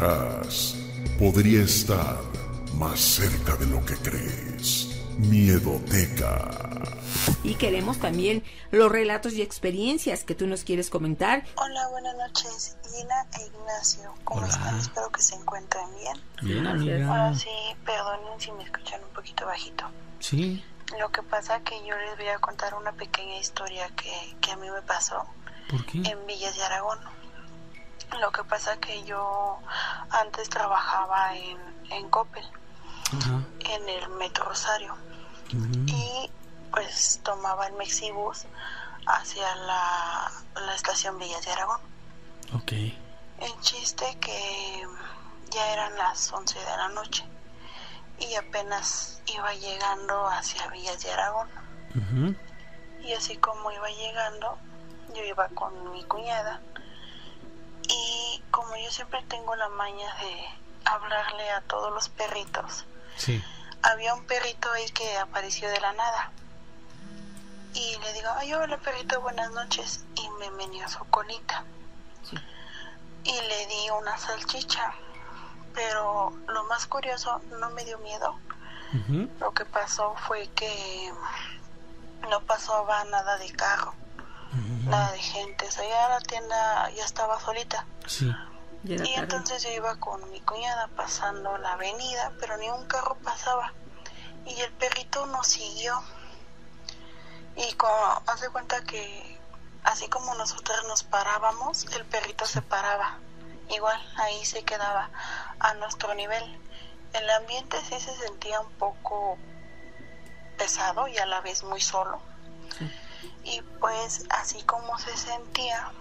escucharás podría estar más cerca de lo que crees. Miedoteca. Y queremos también los relatos y experiencias que tú nos quieres comentar. Hola, buenas noches, Gina e Ignacio. ¿Cómo están? Espero que se encuentren bien. Bien, amiga. Ahora sí, perdonen si me escuchan un poquito bajito. Sí. Lo que pasa que yo les voy a contar una pequeña historia que a mí me pasó. ¿Por qué? En Villas de Aragón. Lo que pasa que yo antes trabajaba en Coppel, Ajá. en el Metro Rosario. Y pues tomaba el Mexibus hacia la estación Villas de Aragón. Ok. El chiste que ya eran las 11 de la noche y apenas iba llegando hacia Villas de Aragón. Y así como iba llegando, yo iba con mi cuñada y como yo siempre tengo la maña de hablarle a todos los perritos, Sí. había un perrito ahí que apareció de la nada y le digo, ay, hola perrito, buenas noches, y me meneó su colita. Sí. Y le di una salchicha, pero lo más curioso, no me dio miedo. Lo que pasó fue que no pasaba nada de carro, nada de gente, o sea, ya la tienda ya estaba solita. Sí. Y entonces yo iba con mi cuñada pasando la avenida, pero ni un carro pasaba. Y el perrito nos siguió. Y haz de cuenta que así como nosotros nos parábamos, el perrito se paraba. Igual, ahí se quedaba a nuestro nivel. El ambiente sí se sentía un poco pesado y a la vez muy solo. Sí. Y pues así como se sentía,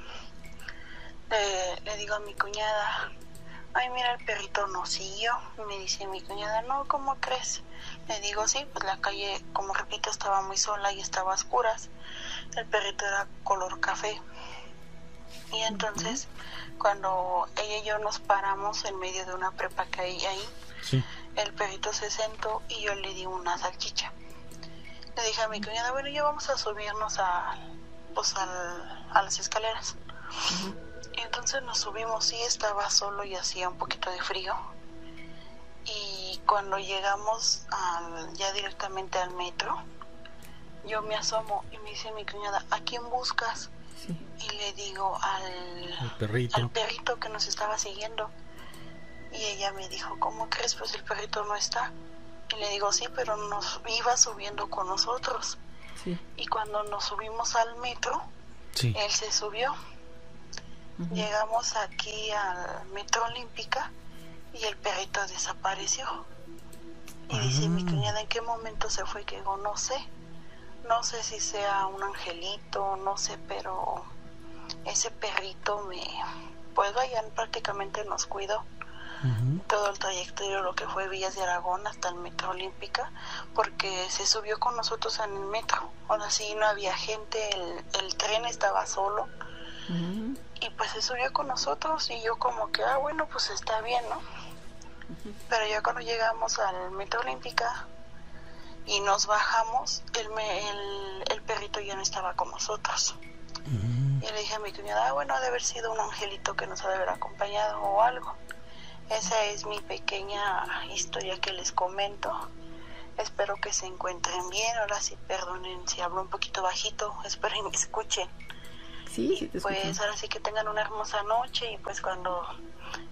le digo a mi cuñada, ay, mira, el perrito nos siguió. Y me dice mi cuñada, no, ¿cómo crees? Le digo, sí, pues la calle, como repito, estaba muy sola y estaba a oscuras. El perrito era color café. Y entonces, cuando ella y yo nos paramos en medio de una prepa que hay ahí, Sí. el perrito se sentó y yo le di una salchicha. Le dije a mi cuñada, bueno, ya vamos a subirnos a las escaleras. Y entonces nos subimos, sí, estaba solo y hacía un poquito de frío. Y cuando llegamos ya directamente al metro, yo me asomo y me dice mi cuñada, ¿a quién buscas? Sí. Y le digo El perrito. al perrito que nos estaba siguiendo. Y ella me dijo, ¿cómo crees? Pues el perrito no está. Y le digo, sí, pero nos iba subiendo con nosotros. Sí. Y cuando nos subimos al metro, Sí. él se subió. Llegamos aquí al Metro Olímpica y el perrito desapareció. Y dice mi cuñada, ¿en qué momento se fue? Que digo, no sé. No sé si sea un angelito, no sé, pero ese perrito pues vaya, prácticamente nos cuidó. Todo el trayectorio, lo que fue Villas de Aragón hasta el Metro Olímpica, porque se subió con nosotros en el metro. Ahora sí no había gente, el tren estaba solo. Y pues se subió con nosotros y yo como que, bueno, pues está bien, ¿no? Pero ya cuando llegamos al Metro Olímpica y nos bajamos, el perrito ya no estaba con nosotros. Y le dije a mi cuñada, bueno, ha de haber sido un angelito que nos ha de haber acompañado o algo. Esa es mi pequeña historia que les comento. Espero que se encuentren bien. Ahora sí, perdonen si hablo un poquito bajito, espero y me escuchen. Sí, sí te Pues escucho. ahora sí que tengan una hermosa noche y pues cuando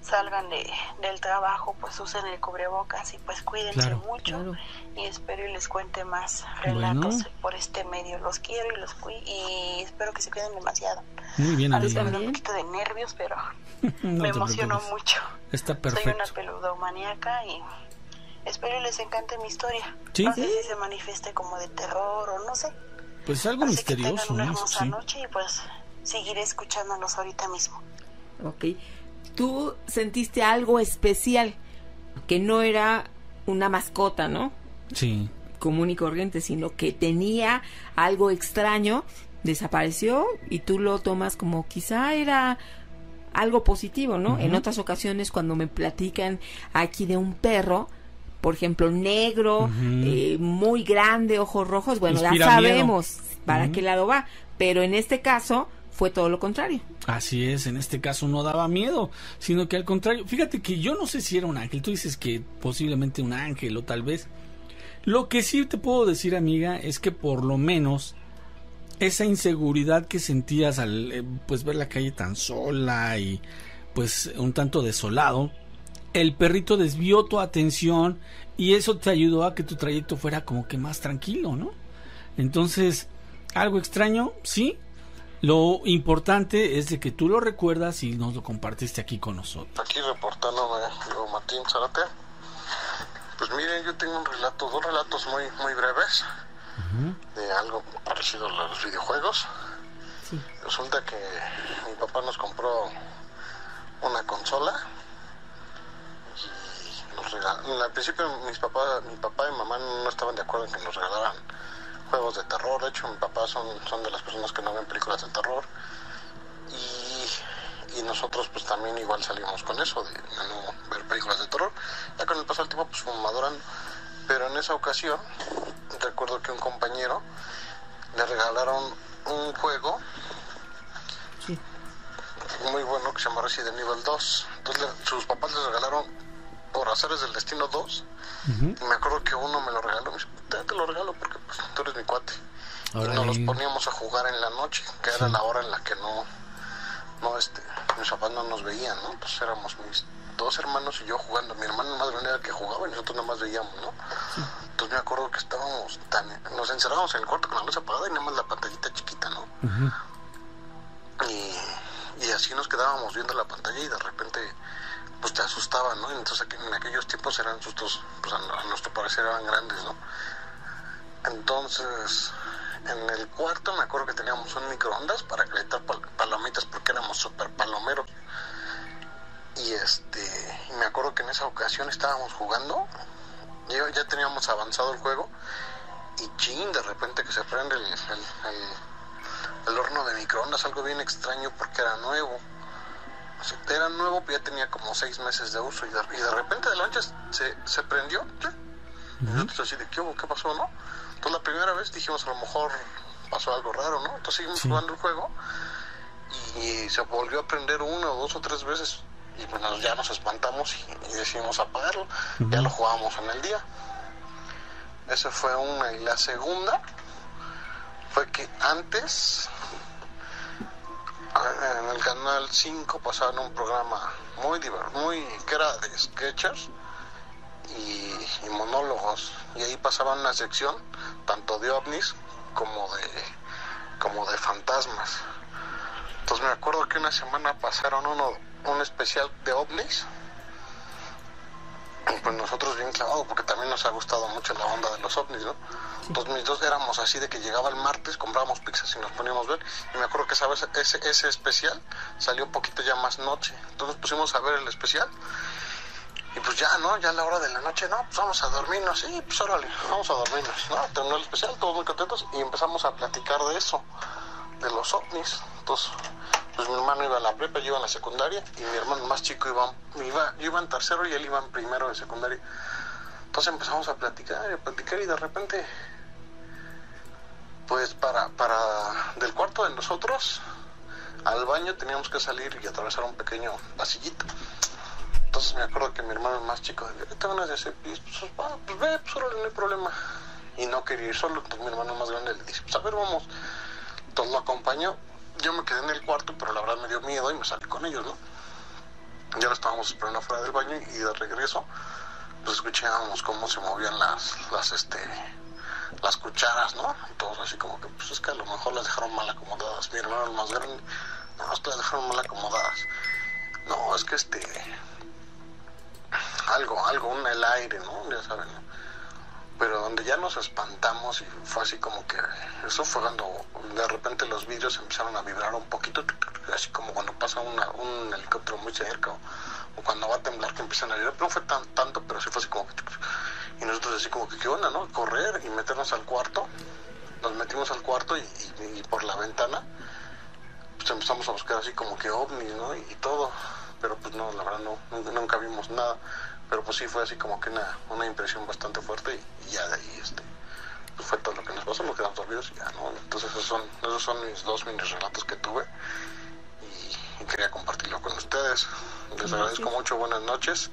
salgan del trabajo pues usen el cubrebocas y pues cuídense Claro. mucho. Claro. Y espero y les cuente más relatos Bueno. por este medio. Los quiero y espero que se cuiden demasiado. Muy bien, Ahorita amiga. me da un poquito de nervios, pero No me te emocionó preocupes. mucho. Está Soy perfecto. una peludomaníaca y espero y les encante mi historia. Sí. No sé si se manifieste como de terror o no sé. Pues algo Así que misterioso, tengan una ¿no? hermosa Sí. noche y pues seguiré escuchándolos ahorita mismo. Ok. Tú sentiste algo especial, que no era una mascota, ¿no? Sí. Común y corriente, sino que tenía algo extraño, desapareció y tú lo tomas como quizá era algo positivo, ¿no? En otras ocasiones cuando me platican aquí de un perro, por ejemplo, negro, muy grande, ojos rojos, bueno, ya Inspira sabemos miedo. para qué lado va, pero en este caso fue todo lo contrario. Así es, en este caso no daba miedo, sino que al contrario, fíjate que yo no sé si era un ángel, tú dices que posiblemente un ángel o tal vez. Lo que sí te puedo decir, amiga, es que por lo menos esa inseguridad que sentías al pues ver la calle tan sola y pues un tanto desolado, el perrito desvió tu atención y eso te ayudó a que tu trayecto fuera como que más tranquilo, ¿no? Entonces, algo extraño, sí. Lo importante es de que tú lo recuerdas y nos lo compartiste aquí con nosotros. Aquí reportándome, yo Martín Zárate. Pues miren, yo tengo dos relatos muy breves de algo parecido a los videojuegos. Sí. Resulta que mi papá nos compró una consola y nos regaló. Al principio mi papá y mamá no estaban de acuerdo en que nos regalaran juegos de terror. De hecho, mi papá son de las personas que no ven películas de terror y nosotros pues también igual salimos con eso de no ver películas de terror. Ya con el paso del tiempo pues fuimos madurando, pero en esa ocasión recuerdo que un compañero le regalaron un juego muy bueno que se llama Resident Evil 2. Entonces sus papás les regalaron Por Azares del Destino 2. Y me acuerdo que uno me lo regaló, me dice, te lo regalo porque pues, tú eres mi cuate. Y nos los poníamos a jugar en la noche, que era la hora en la que mis papás no nos veían, ¿no? Pues éramos mis dos hermanos y yo jugando. Mi hermano más grande era el que jugaba y nosotros nada más veíamos, ¿no? Entonces me acuerdo que nos encerrábamos en el cuarto con la luz apagada y nada más la pantallita chiquita, ¿no? Y así nos quedábamos viendo la pantalla y de repente pues te asustaban, ¿no? Entonces en aquellos tiempos eran sustos, pues a nuestro parecer eran grandes, ¿no? Entonces en el cuarto me acuerdo que teníamos un microondas para calentar palomitas porque éramos súper palomeros. Y me acuerdo que en esa ocasión estábamos jugando, ya teníamos avanzado el juego y de repente que se prende el horno de microondas, algo bien extraño porque era nuevo. O sea, era nuevo, pero ya tenía como 6 meses de uso y de repente de la noche se prendió. Y nosotros así de, ¿qué pasó, no? Entonces la primera vez dijimos, a lo mejor pasó algo raro, ¿no? Entonces seguimos jugando el juego y se volvió a prender 1, 2 o 3 veces y pues ya nos espantamos y decidimos apagarlo. Ya lo jugábamos en el día. Esa fue una. Y la segunda fue que antes en el canal 5 pasaban un programa que era de sketchers y monólogos, y ahí pasaban una sección tanto de ovnis como de fantasmas. Entonces me acuerdo que una semana pasaron un especial de ovnis y pues nosotros bien clavados porque también nos ha gustado mucho la onda de los ovnis, ¿no? Entonces mis dos éramos así de que llegaba el martes, comprábamos pizzas y nos poníamos a ver, y me acuerdo que esa vez ese especial salió un poquito ya más noche, entonces pusimos a ver el especial y pues ya, ¿no? Ya a la hora de la noche, no, pues vamos a dormirnos, sí, pues órale, vamos a dormirnos, ¿no? Terminó el especial, todos muy contentos y empezamos a platicar de eso, de los ovnis. Entonces pues mi hermano iba a la prepa, yo iba a la secundaria y mi hermano más chico yo iba en tercero y él iba en primero de secundaria. Entonces empezamos a platicar y de repente pues para del cuarto de nosotros al baño teníamos que salir y atravesar un pequeño pasillito. Entonces me acuerdo que mi hermano más chico decía, ¿qué te van a hacer pis? Pues ve, pues órale, no hay problema. Y no quería ir solo, entonces mi hermano más grande le dice, pues a ver, vamos. Entonces lo acompañó. Yo me quedé en el cuarto, pero la verdad me dio miedo y me salí con ellos, ¿no? Ya lo estábamos esperando afuera del baño y de regreso pues escuchábamos cómo se movían las cucharas, ¿no? Y todos así como que pues es que a lo mejor las dejaron mal acomodadas. Mi hermano el más grande, no, es que las dejaron mal acomodadas. No, es que algo, el aire, ¿no? Ya saben, ¿no? Pero donde ya nos espantamos y fue así como que eso fue cuando de repente los vidrios empezaron a vibrar un poquito, así como cuando pasa un helicóptero muy cerca o cuando va a temblar que empiezan a vibrar, pero no fue tanto, pero sí fue así como que y nosotros así como que qué onda, ¿no? Correr y meternos al cuarto. Nos metimos al cuarto y por la ventana pues empezamos a buscar así como que ovnis, ¿no? Y todo, pero pues no, la verdad nunca vimos nada. Pero pues sí fue así como que una impresión bastante fuerte y ya de ahí pues fue todo lo que nos pasó, nos quedamos dormidos y ya, ¿no? Entonces esos son mis dos mini relatos que tuve y quería compartirlo con ustedes. Les agradezco mucho, buenas noches,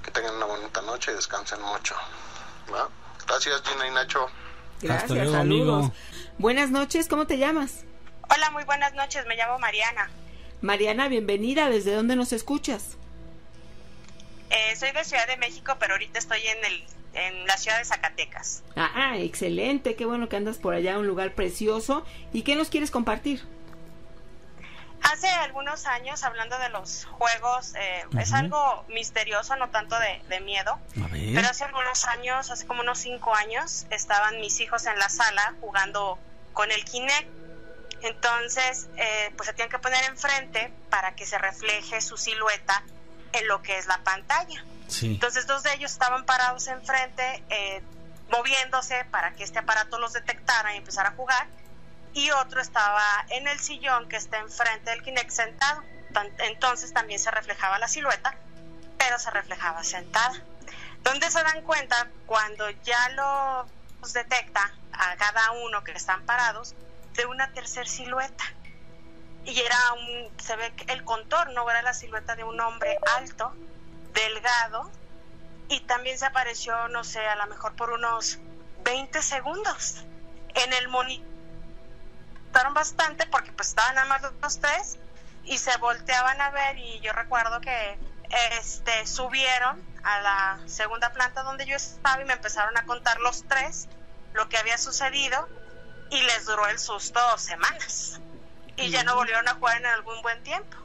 que tengan una bonita noche y descansen mucho, ¿va? Gracias, Gina y Nacho. Gracias, hasta luego, saludos. amigo. Buenas noches, ¿cómo te llamas? Hola, muy buenas noches, me llamo Mariana. Mariana, bienvenida, ¿desde dónde nos escuchas? Soy de Ciudad de México, pero ahorita estoy en la ciudad de Zacatecas. Ah, excelente, qué bueno que andas por allá, un lugar precioso. ¿Y qué nos quieres compartir? Hace algunos años, hablando de los juegos, es algo misterioso, no tanto de miedo, A ver. pero hace algunos años, hace como unos 5 años, estaban mis hijos en la sala jugando con el Kinect. Entonces, pues se tienen que poner enfrente para que se refleje su silueta en lo que es la pantalla. Sí. Entonces 2 de ellos estaban parados enfrente, moviéndose para que este aparato los detectara y empezara a jugar, y otro estaba en el sillón que está enfrente del Kinect sentado. Entonces también se reflejaba la silueta, pero se reflejaba sentada. Donde se dan cuenta, cuando ya los detecta a cada uno que están parados, de una tercer silueta. Y se ve que el contorno era la silueta de un hombre alto, delgado, y también se apareció, no sé, a lo mejor por unos 20 segundos. En el monitoraron bastante porque pues estaban nada más los 3 y se volteaban a ver, y yo recuerdo que subieron a la segunda planta donde yo estaba y me empezaron a contar los 3 lo que había sucedido, y les duró el susto 2 semanas. Y ya no volvieron a jugar en algún buen tiempo.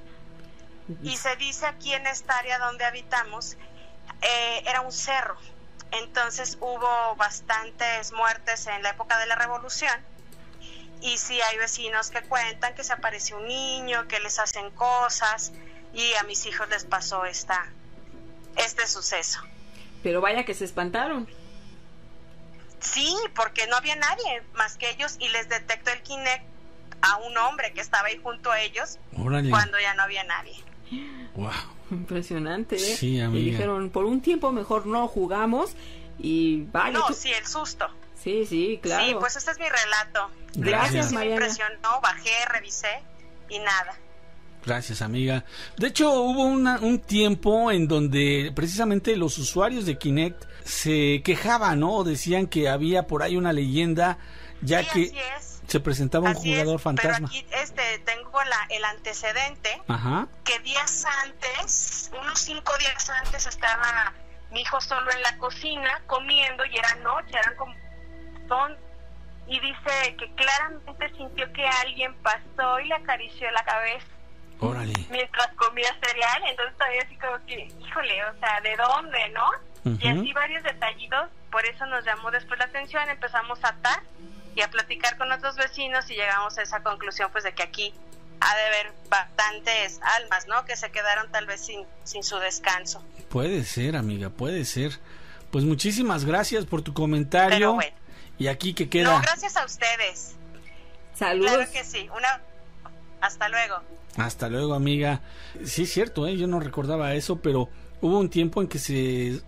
Y se dice aquí en esta área donde habitamos, era un cerro. Entonces hubo bastantes muertes en la época de la Revolución. Y sí hay vecinos que cuentan que se apareció un niño, que les hacen cosas. Y a mis hijos les pasó este suceso. Pero vaya que se espantaron. Sí, porque no había nadie más que ellos, y les detectó el Kinect a un hombre que estaba ahí junto a ellos. Órale. Cuando ya no había nadie. Wow. Impresionante, ¿eh? Sí, amiga. Y dijeron, por un tiempo mejor no jugamos, y vaya. No, sí, el susto. Sí, claro. Sí, pues este es mi relato. Gracias, Sí, me Mariana. impresionó, bajé, revisé y nada. Gracias, amiga. De hecho, hubo un tiempo en donde precisamente los usuarios de Kinect se quejaban, ¿no? Decían que había por ahí una leyenda, ya Sí, que así es. se presentaba un Así jugador es, fantasma. Pero aquí tengo el antecedente, Ajá. que días antes, unos 5 días antes, estaba mi hijo solo en la cocina comiendo, y era noche, eran como y dice que claramente sintió que alguien pasó y le acarició la cabeza Órale. mientras comía cereal. Entonces todavía así como que, híjole, o sea, ¿de dónde, no? Y así varios detallitos. Por eso nos llamó después la atención, empezamos a atar y a platicar con otros vecinos, y llegamos a esa conclusión, pues, de que aquí ha de haber bastantes almas, ¿no? Que se quedaron tal vez sin su descanso. Puede ser, amiga, puede ser. Pues muchísimas gracias por tu comentario. Pero bueno. Y aquí que queda. No, gracias a ustedes. Saludos. Claro que sí. Hasta luego. Hasta luego, amiga. Sí, es cierto, yo no recordaba eso, pero hubo un tiempo en que se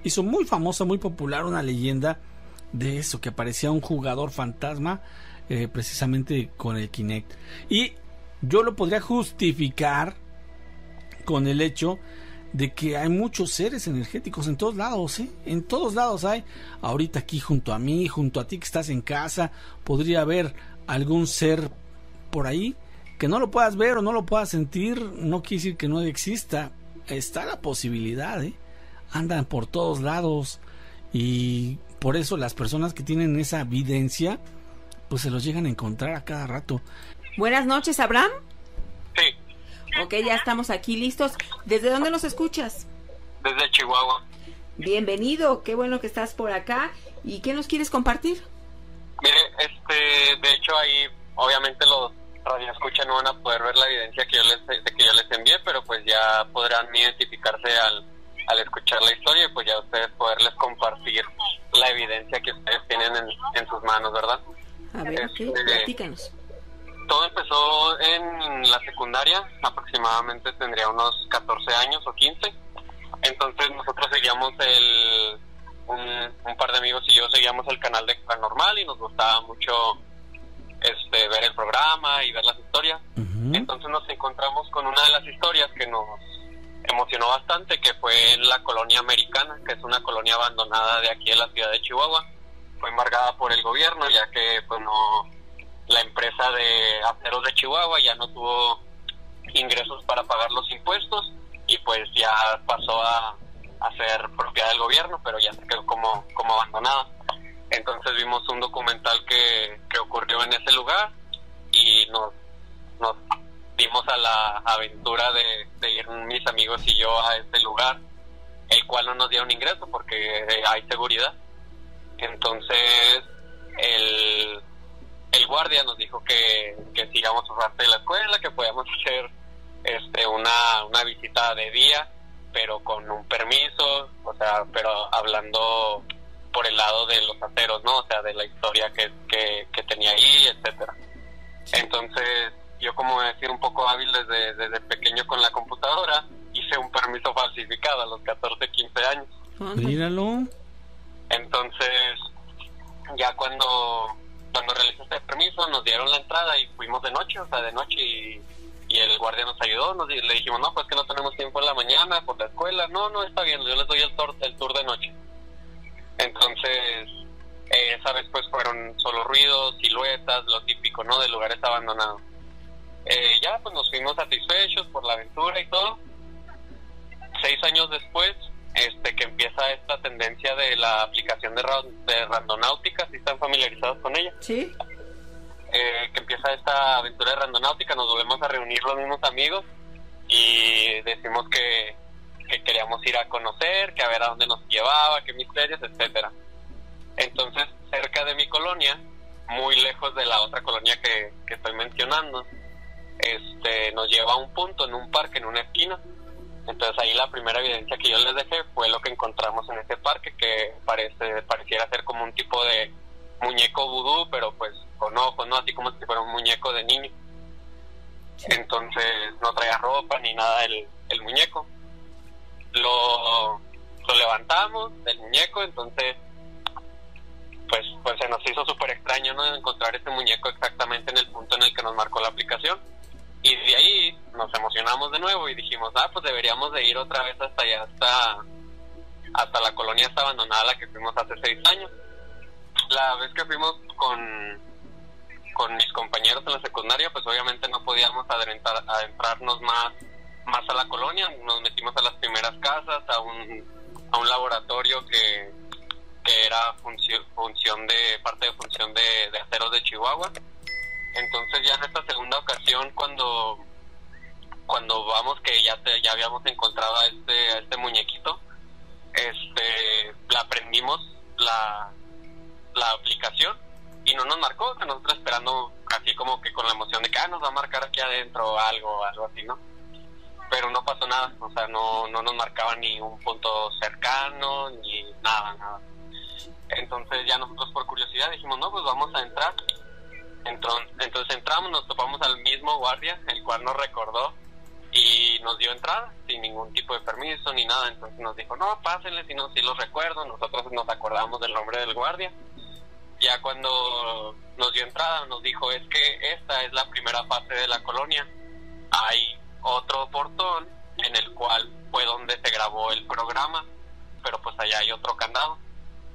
hizo muy famosa, muy popular una leyenda de eso, que aparecía un jugador fantasma precisamente con el Kinect. Y yo lo podría justificar con el hecho de que hay muchos seres energéticos en todos lados, ¿eh? En todos lados hay. Ahorita aquí junto a mí, junto a ti que estás en casa, podría haber algún ser por ahí que no lo puedas ver o no lo puedas sentir. No quiere decir que no exista. Está la posibilidad, ¿eh? Andan por todos lados, y por eso las personas que tienen esa evidencia, pues se los llegan a encontrar a cada rato. Buenas noches, Abraham. Sí, Ok, ya estamos aquí listos. ¿Desde dónde nos escuchas? desde Chihuahua. Bienvenido, qué bueno que estás por acá. ¿Y qué nos quieres compartir? Mire, de hecho ahí obviamente los radioescuchas no van a poder ver la evidencia que yo les envié, pero pues ya podrán identificarse al escuchar la historia, y pues ya ustedes poderles compartir la evidencia que ustedes tienen en sus manos, ¿verdad? A ver, ok, platícanos. Todo empezó en la secundaria, aproximadamente tendría unos 14 años o 15. Entonces nosotros seguíamos un par de amigos y yo seguíamos el canal de Paranormal y nos gustaba mucho ver el programa y ver las historias. Entonces nos encontramos con una de las historias que nos emocionó bastante, que fue en la colonia Americana, que es una colonia abandonada de aquí de la ciudad de Chihuahua. Fue embargada por el gobierno, ya que pues la empresa de aceros de Chihuahua ya no tuvo ingresos para pagar los impuestos y pues ya pasó a ser propiedad del gobierno, pero ya se quedó como abandonada. Entonces vimos un documental que ocurrió en ese lugar y nos dimos a la aventura de ir mis amigos y yo a ese lugar, el cual no nos dieron ingreso porque hay seguridad. Entonces el guardia nos dijo que si íbamos por parte de la escuela, que podíamos hacer una visita de día, pero con un permiso, o sea, pero hablando por el lado de los aceros, ¿no? O sea, de la historia que tenía ahí, etcétera. Entonces, yo, como decir, un poco hábil desde pequeño con la computadora, hice un permiso falsificado a los 14, 15 años. Míralo. Entonces, ya cuando realicé este permiso, nos dieron la entrada y fuimos de noche, y el guardia nos ayudó, le dijimos, no, pues que no tenemos tiempo en la mañana por la escuela. No, está bien, yo les doy el tour de noche. Entonces, esa vez pues fueron solo ruidos, siluetas, lo típico, ¿no?, de lugares abandonados. Ya pues nos fuimos satisfechos por la aventura y todo. 6 años después, que empieza esta tendencia de la aplicación de Randonáutica, ¿sí están familiarizados con ella? Sí. Que empieza esta aventura de Randonáutica, nos volvemos a reunir los mismos amigos y decimos que queríamos ir a conocer, que a ver a dónde nos llevaba, qué misterios, etcétera. Entonces, cerca de mi colonia, muy lejos de la otra colonia que estoy mencionando, nos lleva a un punto, en un parque, en una esquina. Entonces ahí la primera evidencia que yo les dejé fue lo que encontramos en ese parque, que pareciera ser como un tipo de muñeco vudú, pero pues con ojos, ¿no? Así como si fuera un muñeco de niño. Entonces no traía ropa ni nada el muñeco. Lo levantamos, el muñeco, entonces pues se nos hizo súper extraño, ¿no?, encontrar este muñeco exactamente en el punto en el que nos marcó la aplicación. Y de ahí nos emocionamos de nuevo y dijimos, pues deberíamos de ir otra vez hasta allá, hasta la colonia esta abandonada a la que fuimos hace 6 años. La vez que fuimos con mis compañeros en la secundaria, pues obviamente no podíamos adentrarnos más a la colonia. Nos metimos a las primeras casas, a un laboratorio que era parte de función de aceros de Chihuahua. Entonces ya en esta segunda ocasión, cuando vamos, que ya habíamos encontrado a este muñequito, le aprendimos la aplicación y no nos marcó, que nosotros esperando así como que con la emoción de que nos va a marcar aquí adentro o algo así, ¿no? Pero no pasó nada, o sea, no nos marcaba ni un punto cercano, ni nada. Entonces ya nosotros por curiosidad dijimos, no, pues vamos a entrar. Entonces entramos, nos topamos al mismo guardia, el cual nos recordó y nos dio entrada sin ningún tipo de permiso ni nada. Entonces nos dijo, no, pásenle, si los recuerdo. Nosotros nos acordamos del nombre del guardia. Ya cuando nos dio entrada nos dijo, es que esta es la primera fase de la colonia, hay otro portón en el cual fue donde se grabó el programa, pero pues allá hay otro candado.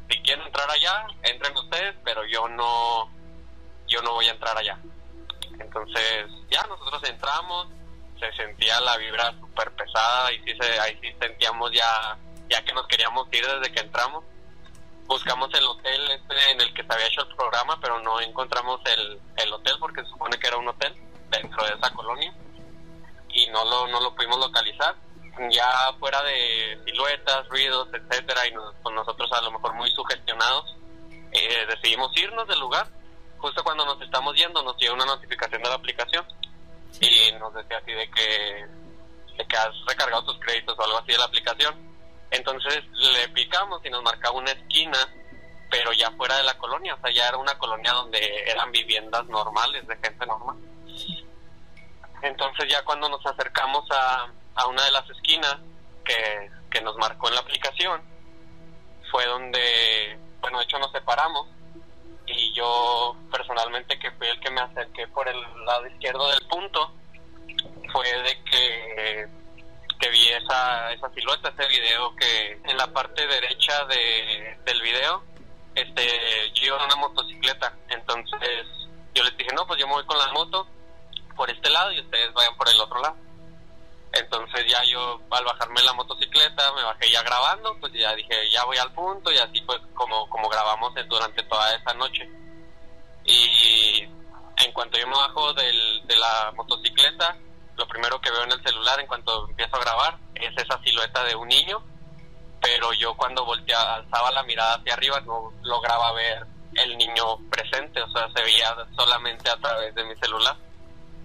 Si quieren entrar allá, entren ustedes, pero yo no voy a entrar allá. Entonces ya nosotros entramos, se sentía la vibra súper pesada y ahí sí sentíamos ya que nos queríamos ir desde que entramos. Buscamos el hotel en el que se había hecho el programa, pero no encontramos el hotel, porque se supone que era un hotel dentro de esa colonia y no lo pudimos localizar. Ya fuera de siluetas, ruidos, etcétera, y nosotros a lo mejor muy sugestionados, decidimos irnos del lugar. Justo cuando nos estamos yendo nos llega una notificación de la aplicación y nos decía así de que has recargado tus créditos o algo así de la aplicación. Entonces le picamos y nos marcaba una esquina, pero ya fuera de la colonia, o sea, ya era una colonia donde eran viviendas normales, de gente normal. Entonces ya cuando nos acercamos a una de las esquinas que nos marcó en la aplicación, fue donde, bueno, de hecho nos separamos, y yo personalmente, que fui el que me acerqué por el lado izquierdo del punto, fue de que vi esa silueta, ese video, que en la parte derecha del video, yo iba en una motocicleta. Entonces yo les dije, no, pues yo me voy con la moto por este lado y ustedes vayan por el otro lado. Entonces ya yo, al bajarme la motocicleta, me bajé ya grabando, pues ya dije, ya voy al punto, y así pues como grabamos durante toda esa noche. Y en cuanto yo me bajo de la motocicleta, lo primero que veo en el celular en cuanto empiezo a grabar es esa silueta de un niño, pero yo cuando alzaba la mirada hacia arriba no lograba ver el niño presente, o sea, se veía solamente a través de mi celular.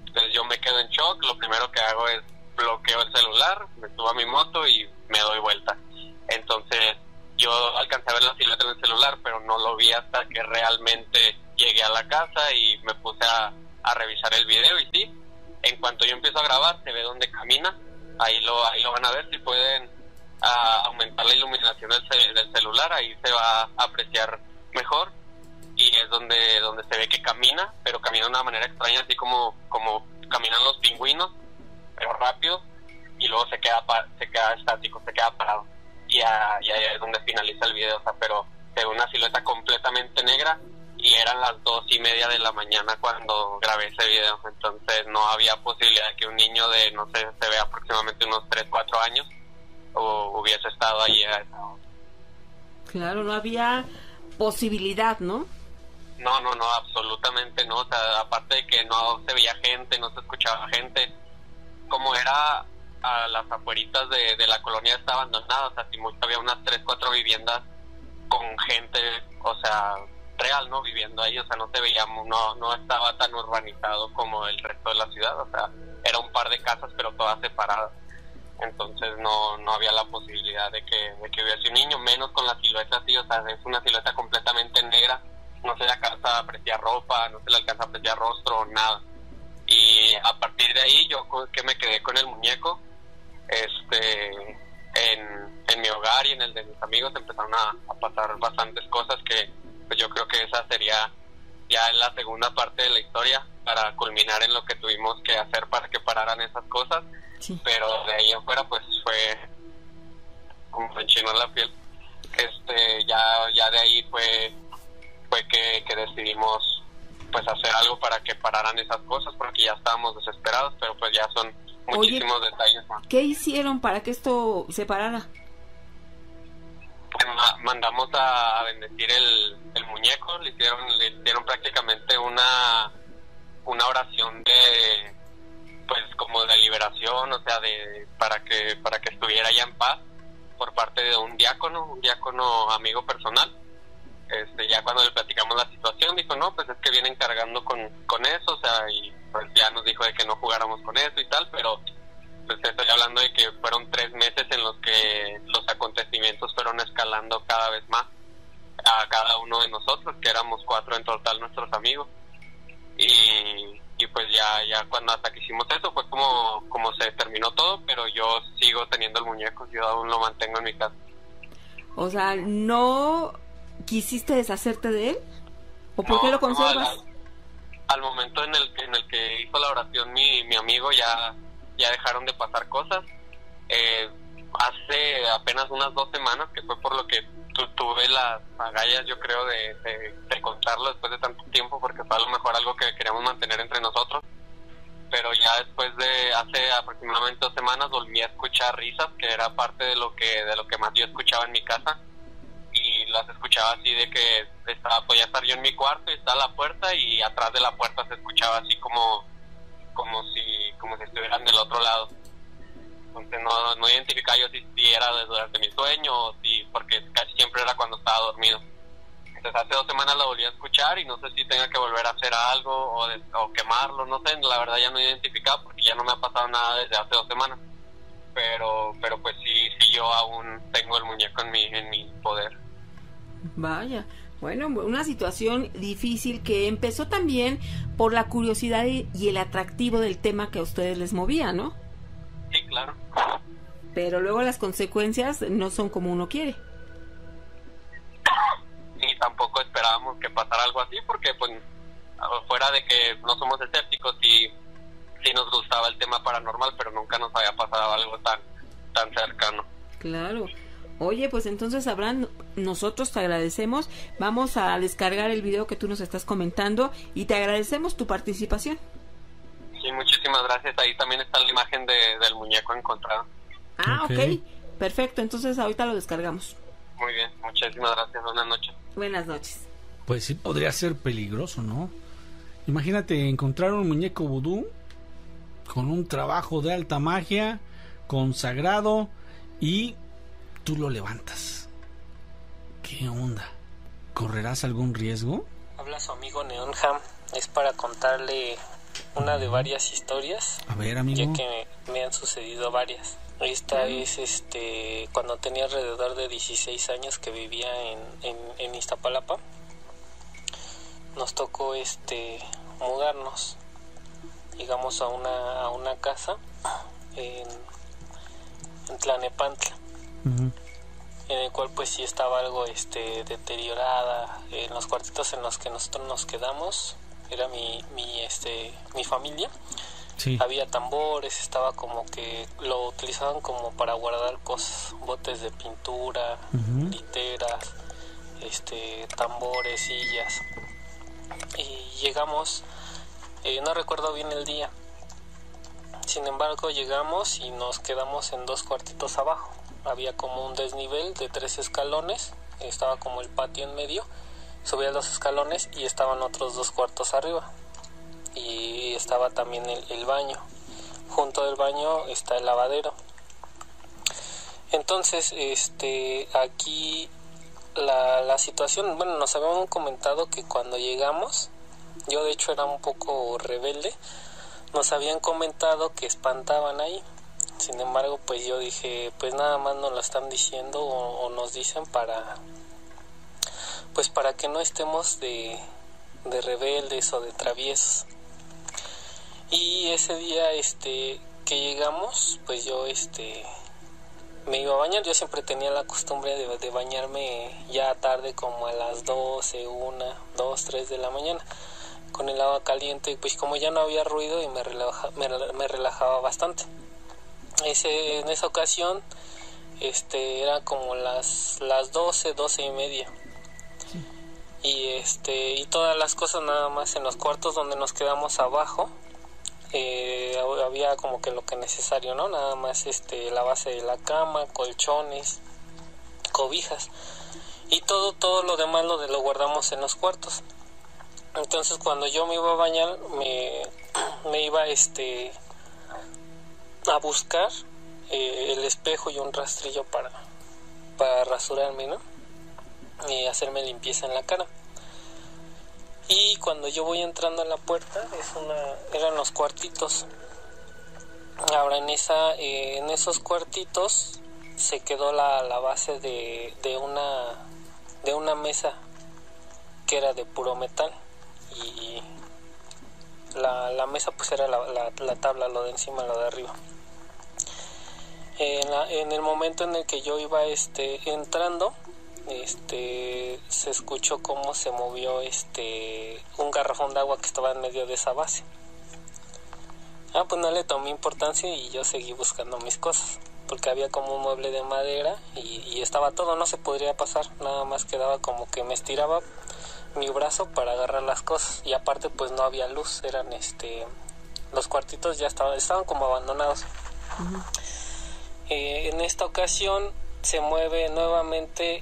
Entonces yo me quedo en shock, lo primero que hago es bloqueo el celular, me subo a mi moto y me doy vuelta. Entonces yo alcancé a ver la silueta en el celular, pero no lo vi hasta que realmente llegué a la casa y me puse a revisar el video, y sí, en cuanto yo empiezo a grabar, se ve donde camina. Ahí lo van a ver. Si pueden aumentar la iluminación del celular, ahí se va a apreciar mejor, y es donde se ve que camina, pero camina de una manera extraña, así como caminan los pingüinos, pero rápido, y luego se queda estático, se queda parado, y ahí es donde finaliza el video. O sea, pero se ve una silueta completamente negra, y eran las 2:30 de la mañana cuando grabé ese video. Entonces no había posibilidad de que un niño de, no sé, se ve aproximadamente unos 3-4 años hubiese estado allí a esa hora. Claro, no había posibilidad, ¿no? No, absolutamente no. O sea, aparte de que no se veía gente, no se escuchaba gente, como era a las afueritas de la colonia está abandonada, o sea, si mucho había unas 3-4 viviendas con gente, o sea, real, ¿no? Viviendo ahí, o sea, no se veía, no estaba tan urbanizado como el resto de la ciudad, o sea, era un par de casas, pero todas separadas. Entonces no había la posibilidad de que hubiese un niño, menos con la silueta así. O sea, es una silueta completamente negra, no se le alcanza a apreciar ropa, no se le alcanza a apreciar rostro, nada. Y a partir de ahí yo que me quedé con el muñeco, en mi hogar y en el de mis amigos empezaron a pasar bastantes cosas que pues yo creo que esa sería ya la segunda parte de la historia para culminar en lo que tuvimos que hacer para que pararan esas cosas. Sí. Pero de ahí afuera pues fue como me enchinó la piel. Ya de ahí fue que decidimos pues hacer algo para que pararan esas cosas, porque ya estábamos desesperados, pero pues ya son muchísimos detalles más. ¿Qué hicieron para que esto se parara? Mandamos a bendecir el muñeco, le hicieron prácticamente una oración de pues como de liberación, o sea, para que estuviera ya en paz, por parte de un diácono amigo personal. Ya cuando le platicamos la situación dijo, no, pues es que vienen cargando con eso, o sea, y pues ya nos dijo de que no jugáramos con eso y tal, pero pues estoy hablando de que fueron 3 meses en los que los acontecimientos fueron escalando cada vez más a cada uno de nosotros, que éramos 4 en total nuestros amigos, y pues ya cuando hasta que hicimos eso fue como se terminó todo, pero yo sigo teniendo el muñeco, yo aún lo mantengo en mi casa. O sea, ¿no quisiste deshacerte de él? ¿O por qué lo conservas? Al momento en el que hizo la oración mi amigo ya dejaron de pasar cosas. Hace apenas unas 2 semanas, que fue por lo que tuve las agallas, yo creo, de contarlo después de tanto tiempo, porque fue a lo mejor algo que queríamos mantener entre nosotros. Pero ya después de hace aproximadamente 2 semanas volví a escuchar risas, que era parte de lo que más yo escuchaba en mi casa, y las escuchaba así de que podía estar yo en mi cuarto y estaba la puerta, y atrás de la puerta se escuchaba así como si estuvieran del otro lado. Entonces no identificaba yo si era durante mi sueño o si, porque casi siempre era cuando estaba dormido. Entonces hace 2 semanas la volví a escuchar y no sé si tenga que volver a hacer algo o quemarlo, no sé, la verdad ya no identificaba porque ya no me ha pasado nada desde hace 2 semanas. Pero pues sí yo aún tengo el muñeco en mi poder. Vaya. Bueno, una situación difícil que empezó también por la curiosidad y el atractivo del tema que a ustedes les movía, ¿no? Sí, claro. Pero luego las consecuencias no son como uno quiere. algo así, porque pues fuera de que no somos escépticos y sí nos gustaba el tema paranormal, pero nunca nos había pasado algo tan cercano. Claro. Oye, pues entonces, Abraham, nosotros te agradecemos. Vamos a descargar el video que tú nos estás comentando y te agradecemos tu participación. Sí, muchísimas gracias. Ahí también está la imagen del muñeco encontrado. Ah, ok. Perfecto. Entonces, ahorita lo descargamos. Muy bien. Muchísimas gracias. Buenas noches. Buenas noches. Pues sí, podría ser peligroso, ¿no? Imagínate encontrar un muñeco vudú con un trabajo de alta magia, consagrado, y tú lo levantas. ¿Qué onda? ¿Correrás algún riesgo? Habla su amigo Neonham. Es para contarle una de varias historias. A ver, amigo. Ya que me han sucedido varias. Esta es cuando tenía alrededor de 16 años, que vivía en Iztapalapa. Nos tocó mudarnos. Llegamos a una casa en Tlanepantla. Uh-huh. En el cual pues sí estaba algo deteriorada. En los cuartitos en los que nosotros nos quedamos era mi familia. Sí. Había tambores, estaba como que lo utilizaban como para guardar cosas, botes de pintura, uh-huh, literas, tambores, sillas. Y llegamos, no recuerdo bien el día. Sin embargo, llegamos y nos quedamos en 2 cuartitos abajo. Había como un desnivel de 3 escalones, estaba como el patio en medio, subía 2 escalones y estaban otros 2 cuartos arriba. Y estaba también el baño. Junto del baño está el lavadero. Entonces, aquí la situación, bueno, nos habían comentado que cuando llegamos, yo de hecho era un poco rebelde, nos habían comentado que espantaban ahí. Sin embargo, pues yo dije, pues nada más nos lo están diciendo o nos dicen para que no estemos de rebeldes o de traviesos. Y ese día que llegamos, pues yo me iba a bañar. Yo siempre tenía la costumbre de bañarme ya tarde, como a las 12, 1, 2, 3 de la mañana, con el agua caliente, pues como ya no había ruido y me relajaba bastante. En esa ocasión era como las 12, 12 y media. Y todas las cosas nada más en los cuartos donde nos quedamos abajo. Había como que lo que necesario, ¿no? Nada más la base de la cama, colchones, cobijas, y todo lo demás lo guardamos en los cuartos. Entonces cuando yo me iba a bañar, me iba a buscar el espejo y un rastrillo para rasurarme, ¿no? Y hacerme limpieza en la cara. Y cuando yo voy entrando a la puerta, eran los cuartitos. Ahora en esos cuartitos se quedó la base de una mesa que era de puro metal, y la mesa pues era la tabla, lo de encima, lo de arriba. En el momento en el que yo iba entrando, se escuchó cómo se movió un garrafón de agua que estaba en medio de esa base. Pues no le tomé importancia y yo seguí buscando mis cosas, porque había como un mueble de madera y estaba todo, no se podría pasar, nada más quedaba como que me estiraba mi brazo para agarrar las cosas, y aparte pues no había luz, eran los cuartitos ya estaban como abandonados. Uh-huh. En esta ocasión se mueve nuevamente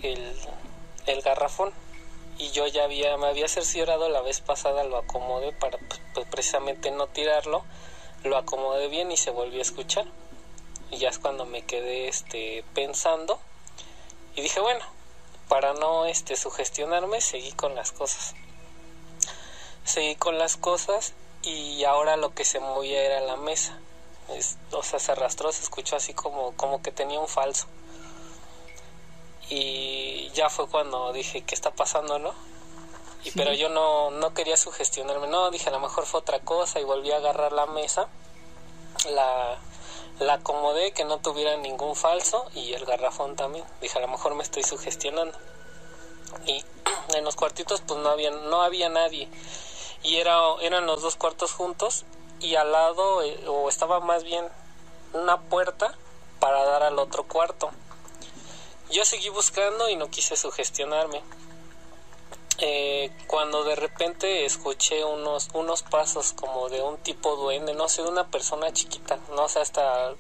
el garrafón, y yo ya me había cerciorado la vez pasada, lo acomodé para pues, precisamente no tirarlo, lo acomodé bien y se volvió a escuchar. Y ya es cuando me quedé pensando y dije, bueno, para no sugestionarme, seguí con las cosas, y ahora lo que se movía era la mesa. Se arrastró, se escuchó así como que tenía un falso. Y ya fue cuando dije, ¿qué está pasando, no? Sí. Pero yo no quería sugestionarme, no, dije, a lo mejor fue otra cosa, y volví a agarrar la mesa, la acomodé que no tuviera ningún falso, y el garrafón también. Dije, a lo mejor me estoy sugestionando. Y En los cuartitos pues no había nadie, y eran los 2 cuartos juntos, y al lado o estaba más bien una puerta para dar al otro cuarto. Yo seguí buscando y no quise sugestionarme. Cuando de repente escuché unos pasos como de un tipo duende, no sé, de una persona chiquita, no sé, hasta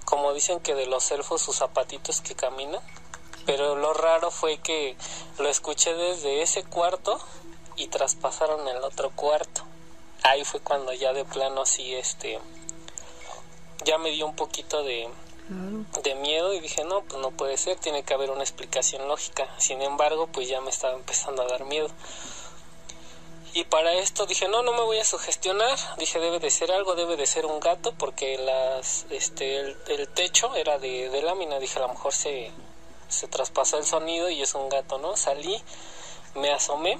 como dicen que de los elfos sus zapatitos que caminan, pero lo raro fue que lo escuché desde ese cuarto y traspasaron el otro cuarto. Ahí fue cuando ya de plano sí, ya me dio un poquito de miedo, y dije, no, pues no puede ser, tiene que haber una explicación lógica. Sin embargo, pues ya me estaba empezando a dar miedo. Y para esto dije, no me voy a sugestionar. Dije, debe de ser algo, debe de ser un gato, porque el techo era de lámina. Dije, a lo mejor se traspasó el sonido y es un gato, ¿no? Salí, me asomé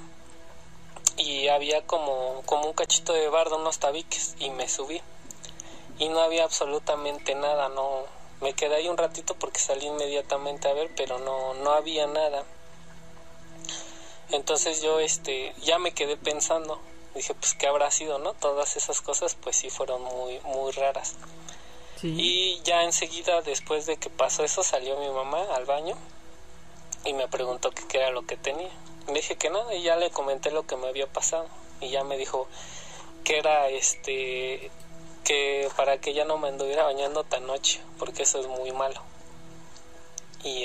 y había como un cachito de barda, unos tabiques, y me subí. Y no había absolutamente nada, no. Me quedé ahí un ratito porque salí inmediatamente a ver, pero no había nada. Entonces yo ya me quedé pensando, dije, pues qué habrá sido, ¿no? Todas esas cosas pues sí fueron muy muy raras. Sí. Y ya enseguida, después de que pasó eso, salió mi mamá al baño y me preguntó que qué era lo que tenía. Le dije que nada, y ya le comenté lo que me había pasado, y ya me dijo que era que para que ya no me anduviera bañando tan noche, porque eso es muy malo. Y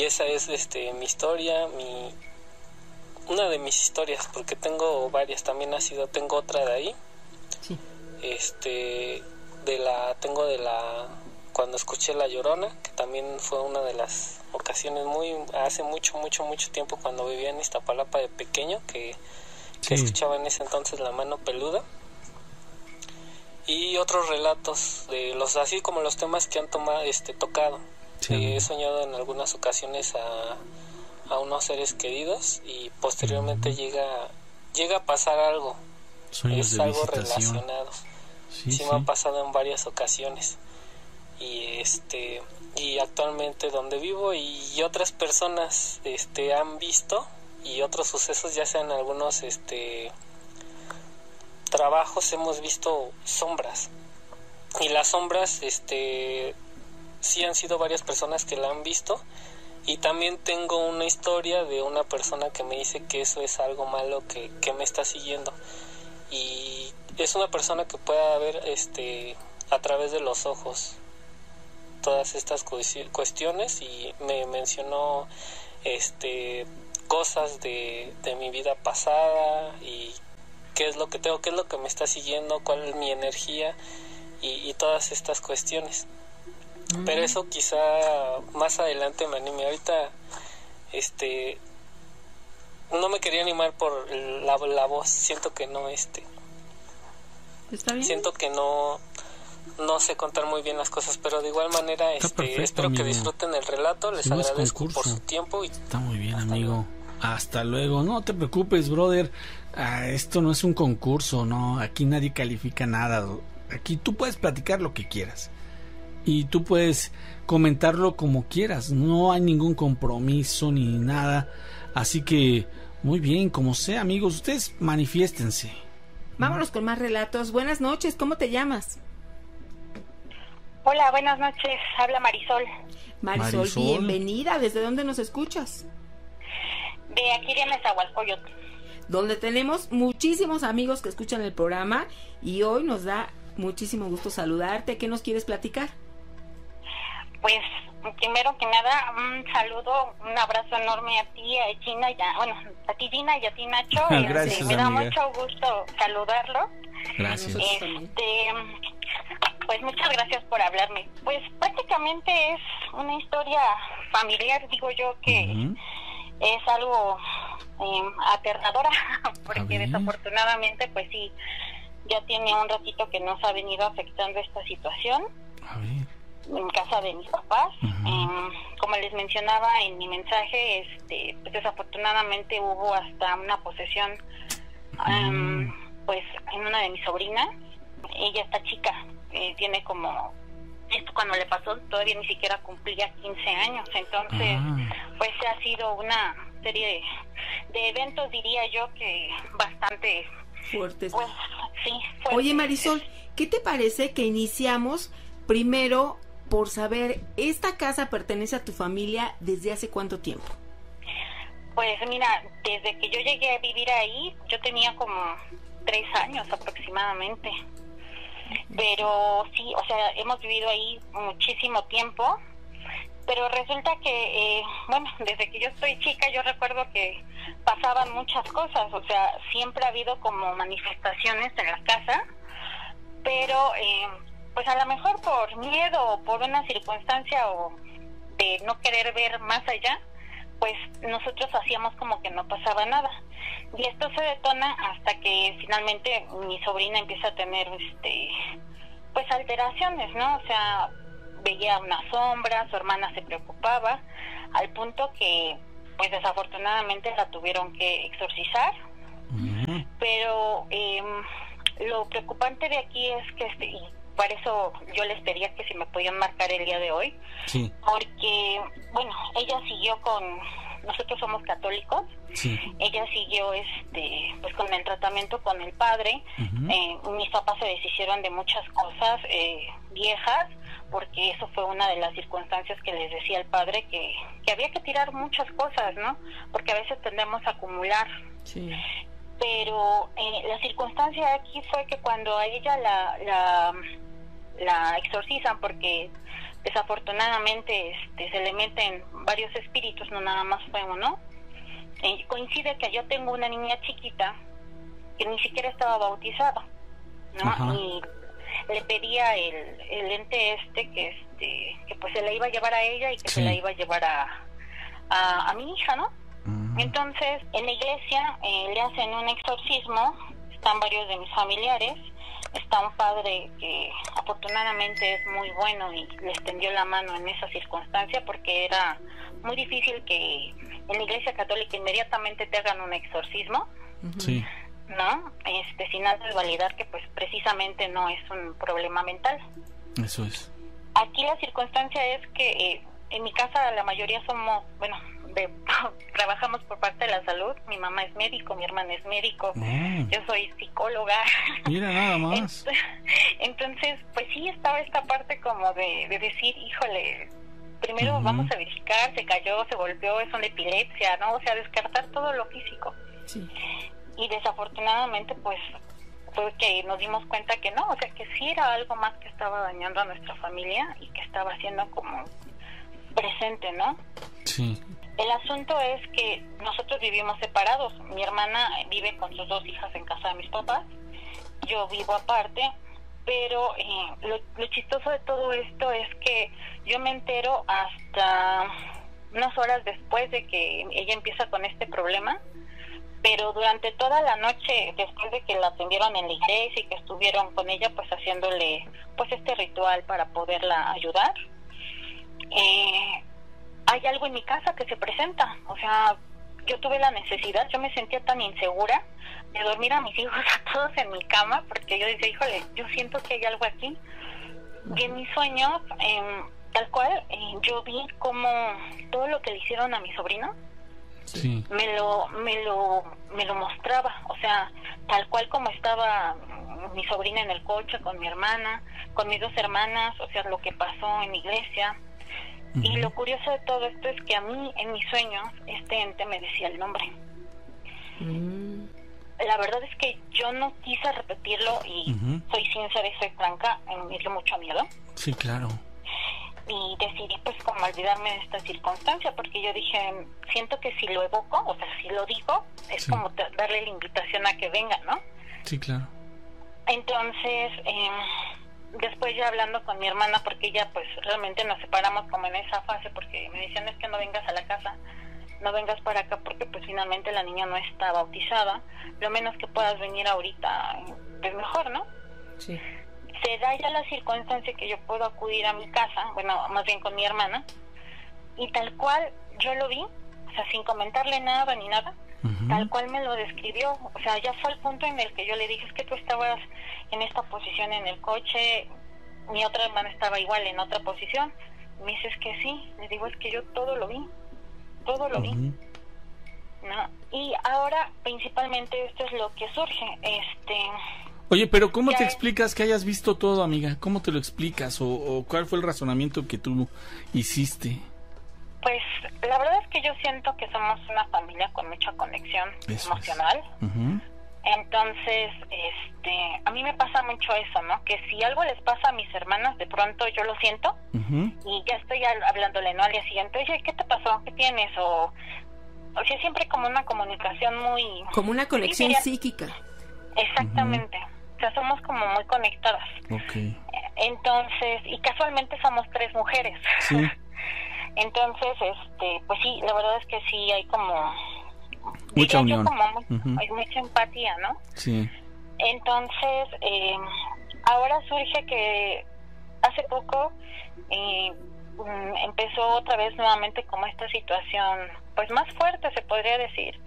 esa es mi historia, una de mis historias, porque tengo varias. También tengo otra de ahí. Sí. Tengo de la cuando escuché La Llorona, que también fue una de las ocasiones hace mucho tiempo, cuando vivía en Iztapalapa de pequeño, que escuchaba en ese entonces La Mano Peluda. Y otros relatos de así como los temas que han tocado. Sí. He soñado en algunas ocasiones a unos seres queridos, y posteriormente llega a pasar algo. Sueños es de algo visitación. Relacionado. Sí, me ha pasado en varias ocasiones. Y actualmente donde vivo y otras personas han visto, y otros sucesos, ya sean algunos trabajos, hemos visto sombras, y las sombras sí han sido varias personas que la han visto. Y también tengo una historia de una persona que me dice que eso es algo malo que me está siguiendo, y es una persona que pueda ver a través de los ojos todas estas cuestiones, y me mencionó cosas de mi vida pasada, y qué es lo que tengo, qué es lo que me está siguiendo, cuál es mi energía, y todas estas cuestiones. Pero eso quizá más adelante me anime. Ahorita no me quería animar por la voz. Siento que no ¿Está bien? Siento que no sé contar muy bien las cosas, pero de igual manera perfecto, espero amigo. que disfruten el relato. Les agradezco por su tiempo y está muy bien, amigo. Hasta luego. No te preocupes, brother. Esto no es un concurso, no. Aquí nadie califica nada. Aquí tú puedes platicar lo que quieras y tú puedes comentarlo como quieras. No hay ningún compromiso ni nada. Así que muy bien, como sea, amigos, ustedes manifiéstense. Vámonos con más relatos. Buenas noches, ¿cómo te llamas? Hola, buenas noches. Habla Marisol. Marisol, bienvenida. ¿Desde dónde nos escuchas? De aquí de Nezahualcóyotl, donde tenemos muchísimos amigos que escuchan el programa, y hoy nos da muchísimo gusto saludarte. ¿Qué nos quieres platicar? Pues primero que nada, un saludo, un abrazo enorme a ti, a Gina, a ti Gina y a ti Nacho. Gracias, me da amiga. mucho gusto saludarlo. Gracias. Pues muchas gracias por hablarme. Pues prácticamente es una historia familiar, digo yo, que es algo aterradora, porque desafortunadamente pues sí, ya tiene un ratito que nos ha venido afectando esta situación. A ver. En casa de mis papás. Como les mencionaba en mi mensaje, pues desafortunadamente hubo hasta una posesión pues en una de mis sobrinas. Ella está chica, tiene como, esto cuando le pasó todavía ni siquiera cumplía 15 años, entonces pues ha sido una serie de eventos, diría yo, que bastante fuertes. Pues, sí, fuertes. Oye, Marisol, ¿qué te parece que iniciamos primero por saber, esta casa pertenece a tu familia desde hace cuánto tiempo? Pues mira, desde que yo llegué a vivir ahí, yo tenía como 3 años aproximadamente. Pero sí, o sea, hemos vivido ahí muchísimo tiempo. Pero resulta que, bueno, desde que yo estoy chica, yo recuerdo que pasaban muchas cosas. O sea, siempre ha habido como manifestaciones en la casa. Pero, pues a lo mejor por miedo o por una circunstancia o de no querer ver más allá, pues nosotros hacíamos como que no pasaba nada. Y esto se detona hasta que finalmente mi sobrina empieza a tener pues alteraciones, ¿no? O sea, veía una sombra, su hermana se preocupaba, al punto que pues desafortunadamente la tuvieron que exorcizar. Pero lo preocupante de aquí es que y por eso yo les pedía que si me podían marcar el día de hoy, sí, porque bueno, ella siguió nosotros somos católicos, sí, ella siguió pues con el tratamiento con el padre. Mis papás se deshicieron de muchas cosas viejas, porque eso fue una de las circunstancias que les decía el padre, que había que tirar muchas cosas, ¿no? Porque a veces tendemos a acumular. Sí. Pero la circunstancia aquí fue que cuando a ella la exorcizan, porque desafortunadamente se le meten varios espíritus, no nada más fue uno. Coincide que yo tengo una niña chiquita que ni siquiera estaba bautizada, ¿no? Ajá. Y le pedía el ente que pues se la iba a llevar a ella y que sí, se la iba a llevar a mi hija, ¿no? Entonces, en la iglesia le hacen un exorcismo, están varios de mis familiares, está un padre que afortunadamente es muy bueno y les tendió la mano en esa circunstancia, porque era muy difícil que en la iglesia católica inmediatamente te hagan un exorcismo, sí, ¿no? Sin antes validar que pues precisamente no es un problema mental. eso es. Aquí la circunstancia es que en mi casa la mayoría somos, bueno, trabajamos por parte de la salud. Mi mamá es médico, mi hermana es médico, yo soy psicóloga. Mira, nada más. Entonces, pues sí estaba esta parte como de decir, híjole, primero vamos a verificar, se cayó, se volvió, es una epilepsia, ¿no? O sea, descartar todo lo físico. Sí. Y desafortunadamente, pues fue que nos dimos cuenta que no, o sea, que sí era algo más que estaba dañando a nuestra familia y que estaba haciendo como presente, ¿no? Sí. El asunto es que nosotros vivimos separados. Mi hermana vive con sus 2 hijas en casa de mis papás, yo vivo aparte, pero lo chistoso de todo esto es que yo me entero hasta unas horas después de que ella empieza con este problema, pero durante toda la noche, después de que la atendieron en la iglesia y que estuvieron con ella pues haciéndole pues este ritual para poderla ayudar, hay algo en mi casa que se presenta. O sea, yo tuve la necesidad, yo me sentía tan insegura de dormir a mis hijos a todos en mi cama, porque yo decía, híjole, yo siento que hay algo aquí. Y en mis sueños, tal cual, yo vi como todo lo que le hicieron a mi sobrino, sí, me lo mostraba. O sea, tal cual como estaba mi sobrina en el coche con mi hermana, con mis 2 hermanas, o sea, lo que pasó en la iglesia. Y lo curioso de todo esto es que a mí, en mis sueños, este ente me decía el nombre. La verdad es que yo no quise repetirlo y soy sincera y soy franca, me dio mucho miedo. Sí, claro. Y decidí pues como olvidarme de esta circunstancia, porque yo dije, siento que si lo evoco, o sea, si lo digo, es como darle la invitación a que venga, ¿no? Sí, claro. Entonces, después ya hablando con mi hermana, porque ella pues realmente nos separamos como en esa fase, porque me decían, es que no vengas a la casa, no vengas para acá, porque pues finalmente la niña no está bautizada, lo menos que puedas venir ahorita es mejor, ¿no? Sí. Se da ya la circunstancia que yo puedo acudir a mi casa, bueno, más bien con mi hermana, y tal cual yo lo vi, o sea, sin comentarle nada ni nada, tal cual me lo describió. O sea, ya fue el punto en el que yo le dije, es que tú estabas en esta posición en el coche, mi otra hermana estaba igual en otra posición. Me dice, es que sí. Le digo, es que yo todo lo vi, todo lo vi. ¿no? Y ahora principalmente esto es lo que surge, Oye, pero ¿cómo te explicas que hayas visto todo, amiga? ¿Cómo te lo explicas? ¿O cuál fue el razonamiento que tú hiciste? Pues la verdad es que yo siento que somos una familia con mucha conexión emocional. Entonces, a mí me pasa mucho eso, ¿no? Que si algo les pasa a mis hermanas, de pronto yo lo siento y ya estoy hablándole, ¿no? Al día siguiente, oye, ¿qué te pasó? ¿Qué tienes? O sea, siempre como una comunicación muy... Como una conexión psíquica. Exactamente. O sea, somos como muy conectadas. Okay. Entonces, y casualmente somos 3 mujeres. Sí. Entonces, pues sí, la verdad es que sí hay como... Mucha unión. Hay mucha empatía, ¿no? Sí. Entonces, ahora surge que hace poco empezó otra vez nuevamente como esta situación, pues más fuerte se podría decir.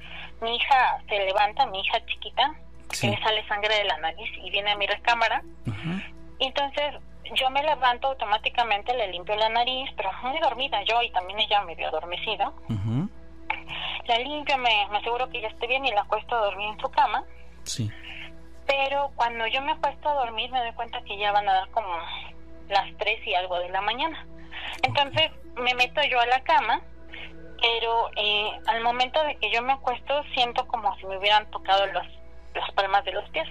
Mi hija se levanta, mi hija chiquita, que le sale sangre de la nariz y viene a mi recámara. Y entonces yo me levanto automáticamente, le limpio la nariz, pero muy dormida yo y también ella medio adormecida. La limpio, me aseguro que ya esté bien y la acuesto a dormir en su cama. Sí. Pero cuando yo me acuesto a dormir me doy cuenta que ya van a dar como las 3 y algo de la mañana. Entonces me meto yo a la cama, pero al momento de que yo me acuesto siento como si me hubieran tocado las palmas de los pies.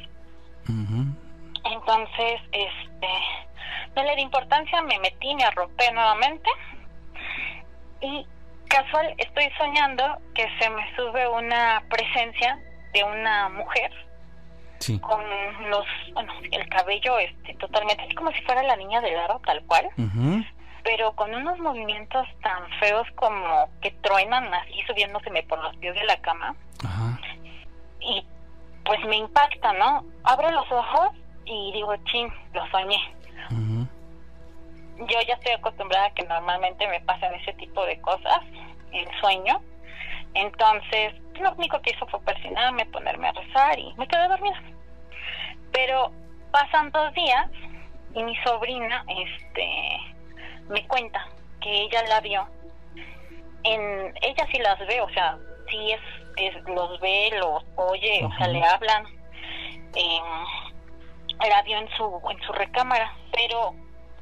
Entonces, no le di importancia, me metí, me arropé nuevamente y casual estoy soñando que se me sube una presencia de una mujer con el cabello totalmente así como si fuera la niña del aro, tal cual, pero con unos movimientos tan feos como que truenan así subiéndoseme por los pies de la cama. Y pues me impacta, ¿no? Abro los ojos y digo, chin, lo soñé. Yo ya estoy acostumbrada a que normalmente me pasan ese tipo de cosas en sueño. Entonces, lo único que hizo fue persignarme, ponerme a rezar y me quedé dormida. Pero pasan 2 días y mi sobrina me cuenta que ella la vio. Ella sí las ve, o sea, sí los ve, los oye, o sea, le hablan. La vio en su recámara, pero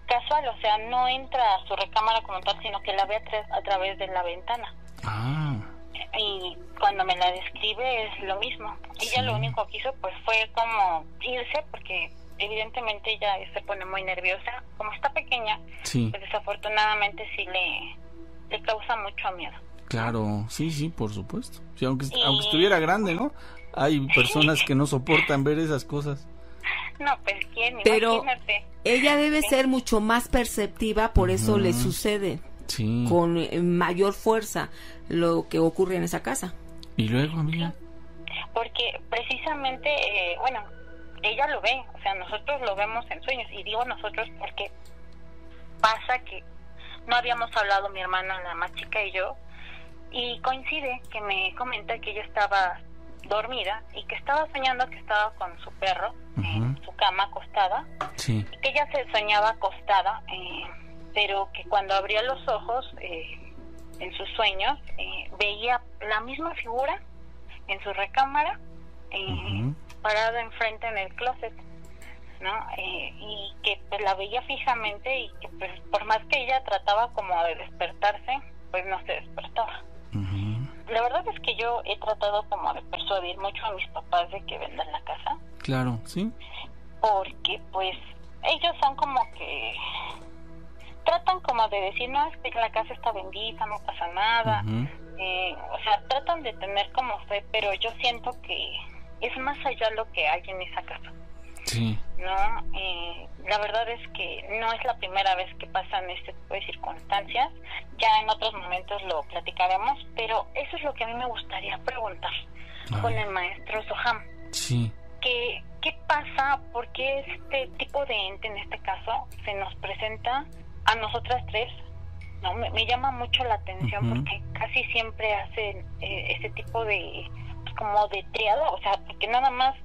casual, o sea, no entra a su recámara como tal, sino que la ve a través de la ventana. Y cuando me la describe es lo mismo. Ella lo único que hizo pues fue como irse, porque evidentemente ella se pone muy nerviosa. Como está pequeña, pues desafortunadamente sí le causa mucho miedo. Claro, sí, por supuesto. Sí, aunque estuviera grande, ¿no? Hay personas que no soportan ver esas cosas. No, pues quién, pero imagínate. Ella debe ser mucho más perceptiva, por eso le sucede con mayor fuerza lo que ocurre en esa casa. ¿Y luego, amiga? Porque precisamente, bueno, ella lo ve, o sea, nosotros lo vemos en sueños, y digo nosotros porque pasa que no habíamos hablado mi hermana, la más chica, y yo, y coincide que me comenta que ella estaba dormida y que estaba soñando que estaba con su perro en su cama acostada, y que ella se soñaba acostada, pero que cuando abría los ojos en sus sueños veía la misma figura en su recámara, parada enfrente en el closet, ¿no? Y que pues la veía fijamente y que pues por más que ella trataba como de despertarse, pues no se despertaba. La verdad es que yo he tratado como de persuadir mucho a mis papás de que vendan la casa. Claro, sí. Porque pues ellos son como que tratan como de decir, no, es que la casa está bendita, no pasa nada. O sea, tratan de tener como fe, pero yo siento que es más allá lo que hay en esa casa. Sí. No, la verdad es que no es la primera vez que pasan este tipo de circunstancias. Ya en otros momentos lo platicaremos, pero eso es lo que a mí me gustaría preguntar con el maestro Soham. Sí. ¿Qué pasa? ¿Por qué este tipo de ente, en este caso, se nos presenta a nosotras 3? No, me llama mucho la atención porque casi siempre hacen este tipo de, pues, como de triada, o sea, porque nada más,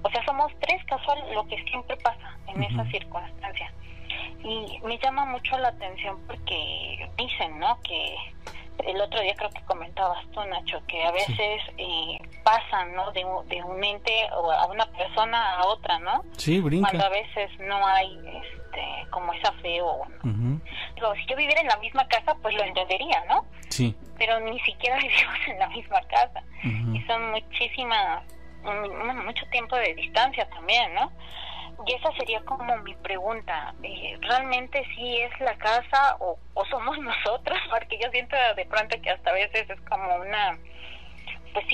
o sea, somos 3, casual, lo que siempre pasa en esa circunstancia. Y me llama mucho la atención porque dicen, ¿no?, que el otro día creo que comentabas tú, Nacho, que a veces pasan, ¿no? De un ente o a una persona a otra, ¿no? Sí, brinca. Cuando a veces no hay como esa fe o... Digo, si yo viviera en la misma casa, pues lo entendería, ¿no? Sí. Pero ni siquiera vivimos en la misma casa. Y son mucho tiempo de distancia también, ¿no? Y esa sería como mi pregunta, ¿realmente sí es la casa o somos nosotros? Porque yo siento de pronto que hasta a veces es como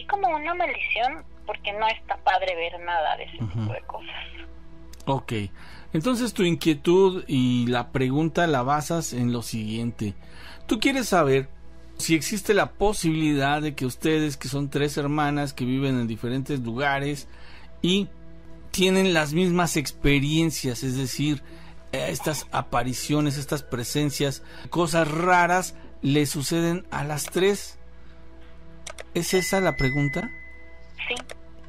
como una maldición, porque no está padre ver nada de ese tipo de cosas. Ok, entonces tu inquietud y la pregunta la basas en lo siguiente. Tú quieres saber si existe la posibilidad de que ustedes, que son 3 hermanas que viven en diferentes lugares y tienen las mismas experiencias, es decir, estas apariciones, estas presencias, cosas raras, le suceden a las 3. ¿Es esa la pregunta? Sí.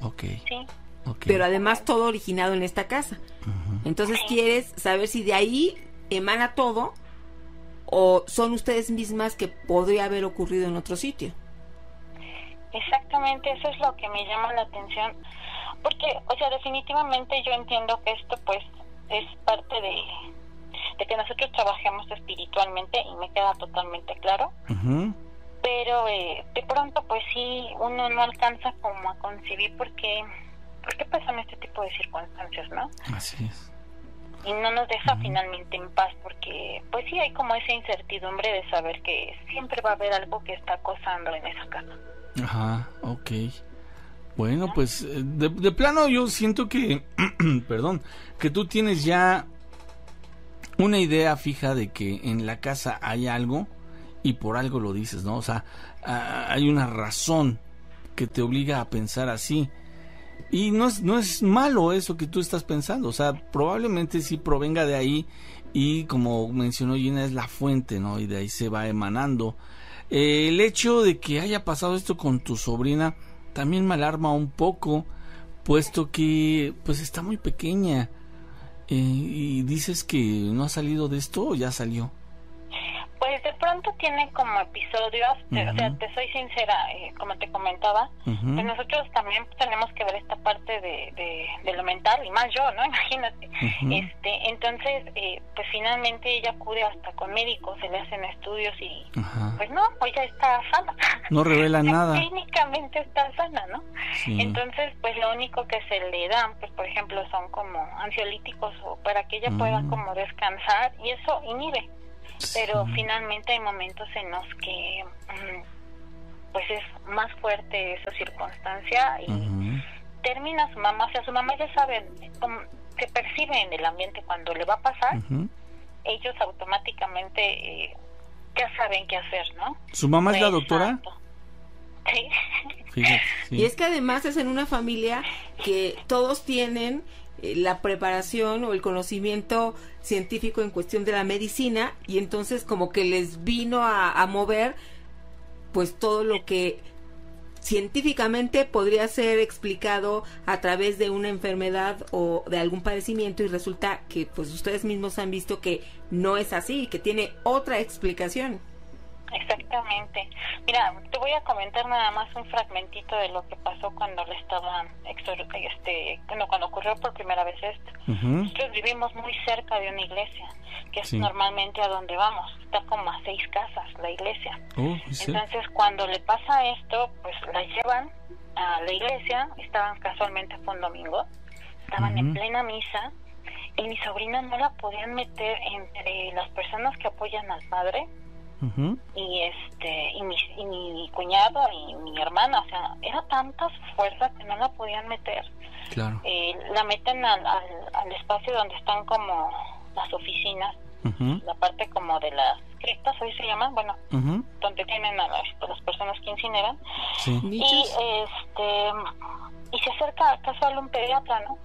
Ok. Sí. Okay. Pero además todo originado en esta casa. Entonces quieres saber si de ahí emana todo o son ustedes mismas que podría haber ocurrido en otro sitio. Exactamente, eso es lo que me llama la atención, porque, o sea, definitivamente yo entiendo que esto pues es parte de que nosotros trabajemos espiritualmente y me queda totalmente claro. Pero de pronto pues sí uno no alcanza como a concebir por qué pasan este tipo de circunstancias, ¿no? Así es. Y no nos deja finalmente en paz, porque pues sí hay como esa incertidumbre de saber que siempre va a haber algo que está acosando en esa casa. Ajá, ok. Bueno, pues de plano yo siento que perdón, que tú tienes ya una idea fija de que en la casa hay algo y por algo lo dices, ¿no? O sea, hay una razón que te obliga a pensar así. Y no es malo eso que tú estás pensando, o sea, probablemente sí provenga de ahí y como mencionó Gina es la fuente, ¿no? Y de ahí se va emanando. El hecho de que haya pasado esto con tu sobrina también me alarma un poco, puesto que pues está muy pequeña. Y dices que no ha salido de esto o ya salió. Pues de pronto tiene como episodios, o sea, te soy sincera, como te comentaba, pues nosotros también tenemos que ver esta parte de lo mental, y más yo, ¿no? Imagínate. Entonces, pues finalmente ella acude hasta con médicos, se le hacen estudios y pues no, ella está sana. No revela nada. Clínicamente está sana, ¿no? Sí. Entonces, pues lo único que se le dan, pues por ejemplo, son como ansiolíticos o para que ella pueda como descansar y eso inhibe. Pero finalmente hay momentos en los que pues es más fuerte esa circunstancia y termina su mamá, o sea, su mamá ya sabe, se percibe en el ambiente cuando le va a pasar, ellos automáticamente ya saben qué hacer, ¿no? ¿Su mamá es la doctora? Sí. Fíjate, sí. Y es que además es en una familia que todos tienen la preparación o el conocimiento científico en cuestión de la medicina y entonces como que les vino a mover pues todo lo que científicamente podría ser explicado a través de una enfermedad o de algún padecimiento y resulta que pues ustedes mismos han visto que no es así, que tiene otra explicación. Exactamente. Mira, te voy a comentar nada más un fragmentito de lo que pasó cuando le estaban cuando ocurrió por primera vez esto. Nosotros vivimos muy cerca de una iglesia, que es normalmente a donde vamos. Está como a 6 casas la iglesia. Entonces, cuando le pasa esto, pues la llevan a la iglesia. Estaban casualmente, fue un domingo, estaban en plena misa y mi sobrina no la podían meter entre las personas que apoyan al padre. Y mi cuñado y mi hermana, o sea, era tanta su fuerza que no la podían meter. Claro. La meten al espacio donde están como las oficinas, la parte como de las criptas, hoy se llaman, bueno, donde tienen a las personas que incineran. Sí. Y se acerca casual un pediatra, ¿no?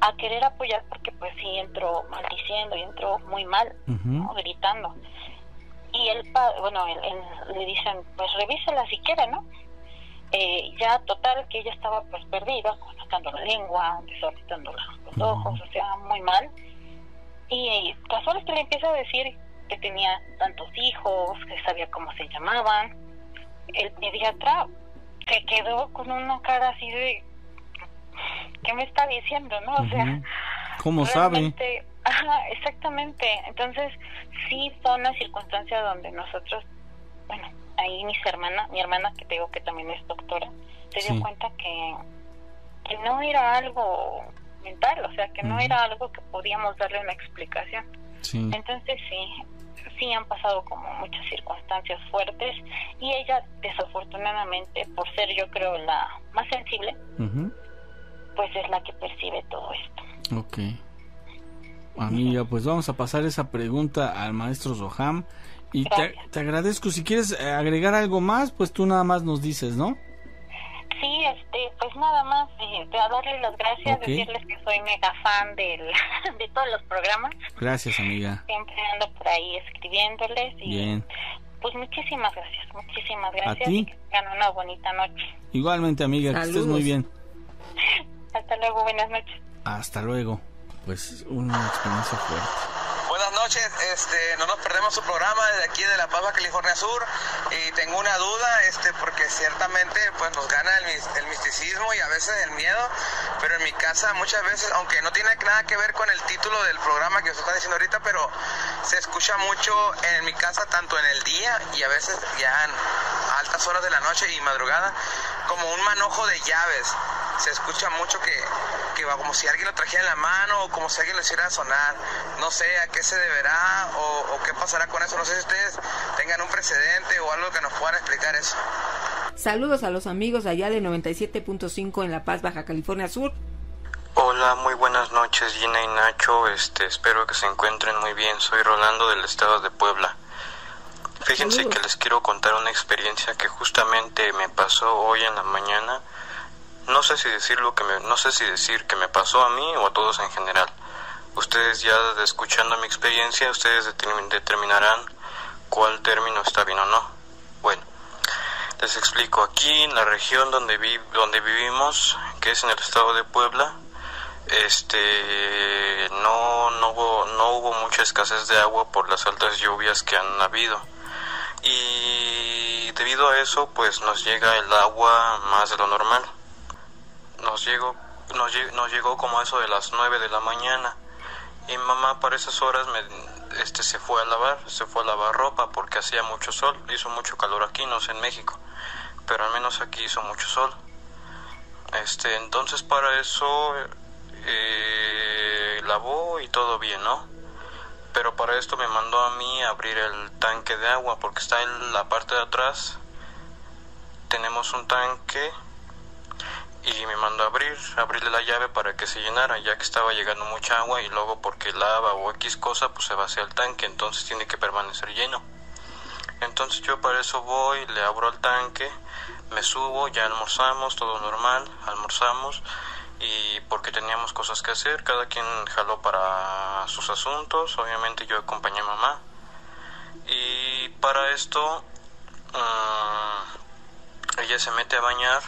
A querer apoyar porque pues sí entró maldiciendo y entró muy mal, ¿no? Gritando. Y él le dicen, pues revísela si quiere, ¿no? Ya total que ella estaba pues perdida, sacando la lengua, desorbitando los ojos, o sea, muy mal. Y casual es que le empieza a decir que tenía tantos hijos, que sabía cómo se llamaban. El pediatra se quedó con una cara así de, ¿qué me está diciendo, no? O sea, ¿cómo sabe? Ajá, exactamente. Entonces, sí fue una circunstancia donde nosotros, bueno, ahí mi hermana que te digo que también es doctora, se dio cuenta que no era algo mental, o sea, que no era algo que podíamos darle una explicación. Sí. Entonces sí han pasado como muchas circunstancias fuertes y ella desafortunadamente, por ser yo creo la más sensible, pues es la que percibe todo esto. Ok. Amiga, pues vamos a pasar esa pregunta al maestro Soham y te agradezco. Si quieres agregar algo más, pues tú nada más nos dices, ¿no? Sí, pues nada más darle las gracias, decirles que soy mega fan de todos los programas. Gracias, amiga. Siempre ando por ahí escribiéndoles y bien. Pues muchísimas gracias. ¿A ti? Y que tengan una bonita noche. Igualmente, amiga. Saludos. Que estés muy bien. Hasta luego, buenas noches. Hasta luego. Pues una experiencia fuerte. Buenas noches, no nos perdemos su programa desde aquí de La Paz, Baja California Sur, y tengo una duda, porque ciertamente pues nos gana el misticismo y a veces el miedo, pero en mi casa muchas veces, aunque no tiene nada que ver con el título del programa que os está diciendo ahorita, pero se escucha mucho en mi casa, tanto en el día y a veces ya en altas horas de la noche y madrugada, como un manojo de llaves. Se escucha mucho que va como si alguien lo trajera en la mano o como si alguien lo hiciera sonar. No sé a qué se deberá o qué pasará con eso. No sé si ustedes tengan un precedente o algo que nos puedan explicar eso. Saludos a los amigos allá de 97.5 en La Paz, Baja California Sur. Hola, muy buenas noches, Gina y Nacho. Espero que se encuentren muy bien. Soy Rolando del estado de Puebla. Fíjense Saludos. que les quiero contar una experiencia que justamente me pasó hoy en la mañana. No sé si decir que me pasó a mí o a todos en general. Ustedes ya escuchando mi experiencia, ustedes determinarán cuál término está bien o no. Bueno, les explico. Aquí en la región donde vivimos, que es en el estado de Puebla, no hubo mucha escasez de agua por las altas lluvias que han habido. Y debido a eso, pues nos llega el agua más de lo normal. Nos llegó como eso de las 9 de la mañana y mamá para esas horas se fue a lavar ropa porque hacía mucho sol, hizo mucho calor aquí, no sé en México, pero al menos aquí hizo mucho sol. Entonces para eso lavó y todo bien, ¿no? Pero para esto me mandó a mí a abrir el tanque de agua porque está en la parte de atrás. Tenemos un tanque y me mandó a abrirle la llave para que se llenara, ya que estaba llegando mucha agua y luego porque lava o X cosa, pues se vacía el tanque, entonces tiene que permanecer lleno. Entonces yo para eso voy, le abro el tanque, me subo, ya almorzamos, todo normal, almorzamos y porque teníamos cosas que hacer, cada quien jaló para sus asuntos, obviamente yo acompañé a mamá y para esto ella se mete a bañar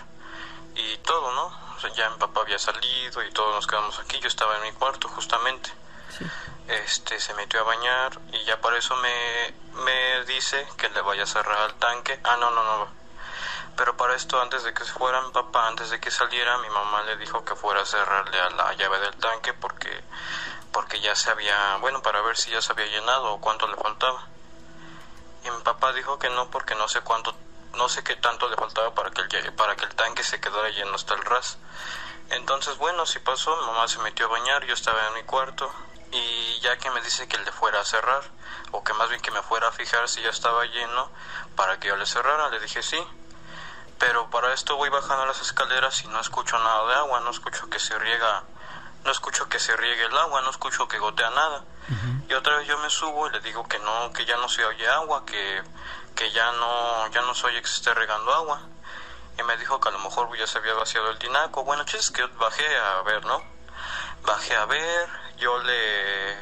y todo, ¿no? O sea, ya mi papá había salido y todos nos quedamos aquí, yo estaba en mi cuarto justamente. Sí. Se metió a bañar y ya para eso me dice que le vaya a cerrar el tanque. No. Pero para esto, antes de que se fuera mi papá, antes de que saliera, mi mamá le dijo que fuera a cerrarle a la llave del tanque porque ya se había, bueno, para ver si ya se había llenado o cuánto le faltaba. Y mi papá dijo que no, porque no sé qué tanto le faltaba para que el tanque se quedara lleno hasta el ras. Entonces, bueno, sí pasó, mi mamá se metió a bañar, yo estaba en mi cuarto y ya que me dice que le fuera a cerrar, o que más bien que me fuera a fijar si ya estaba lleno para que yo le cerrara, le dije sí. Pero para esto voy bajando las escaleras y no escucho nada de agua, no escucho que se riegue el agua, no escucho que gotea nada. Y otra vez yo me subo y le digo que no, que ya no se oye agua, que ya no se oye que se esté regando agua. Y me dijo que a lo mejor ya se había vaciado el tinaco. Bueno, es que bajé a ver, ¿no? Bajé a ver, yo le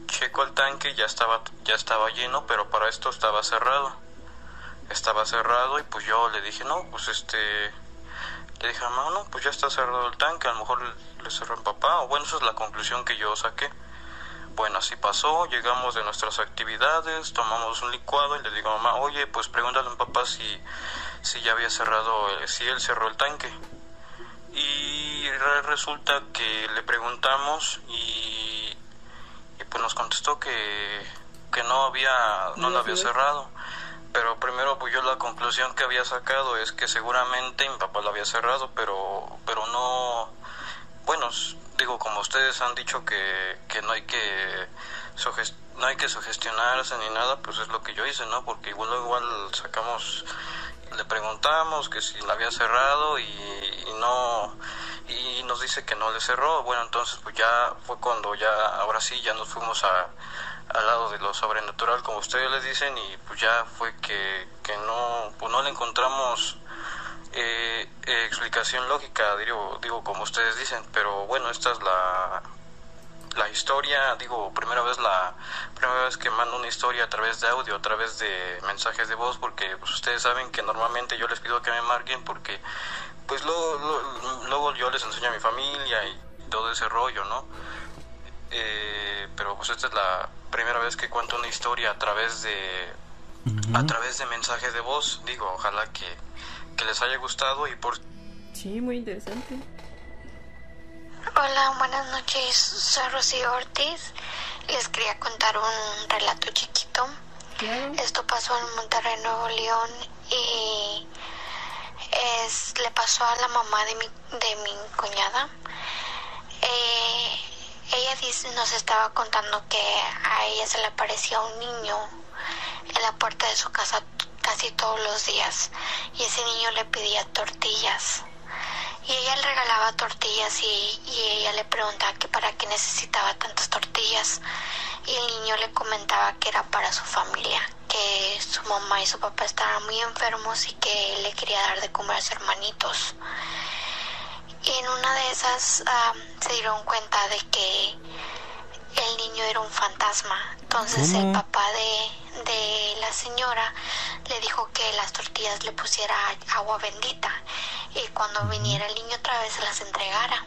checo el tanque, ya estaba lleno, pero para esto estaba cerrado y pues yo le dije, no, pues le dije a mamá, no, pues ya está cerrado el tanque, a lo mejor le cerró mi papá, o bueno, esa es la conclusión que yo saqué. Bueno, así pasó, llegamos de nuestras actividades, tomamos un licuado y le digo a mamá, oye, pues pregúntale a mi papá si ya había cerrado, si él cerró el tanque. Y resulta que le preguntamos y pues nos contestó que no lo había cerrado. Pero primero pues yo la conclusión que había sacado es que seguramente mi papá lo había cerrado, pero no, bueno, digo, como ustedes han dicho que no hay que sugestionarse ni nada, pues es lo que yo hice, ¿no? Porque igual le preguntamos que si la había cerrado y nos dice que no le cerró. Bueno, entonces pues ya fue cuando ahora sí ya nos fuimos al lado de lo sobrenatural, como ustedes les dicen, y pues ya fue que no le encontramos explicación lógica, digo como ustedes dicen. Pero bueno, esta es la historia, digo, primera vez que mando una historia a través de audio, a través de mensajes de voz, porque pues ustedes saben que normalmente yo les pido que me marquen porque pues luego yo les enseño a mi familia y todo ese rollo, ¿no? Pero pues esta es la primera vez que cuento una historia a través de mensajes de voz. Digo, ojalá que les haya gustado y por... Sí, muy interesante. Hola, buenas noches, soy Rocío Ortiz. Les quería contar un relato chiquito. Claro. Esto pasó en Monterrey, Nuevo León, y le pasó a la mamá de mi cuñada. Ella nos estaba contando que a ella se le aparecía un niño en la puerta de su casa casi todos los días, y ese niño le pedía tortillas. Y ella le regalaba tortillas y ella le preguntaba que para qué necesitaba tantas tortillas. Y el niño le comentaba que era para su familia, que su mamá y su papá estaban muy enfermos y que él le quería dar de comer a sus hermanitos. Y en una de esas se dieron cuenta de que el niño era un fantasma. Entonces el papá de la señora le dijo que las tortillas le pusiera agua bendita y cuando viniera el niño otra vez se las entregara.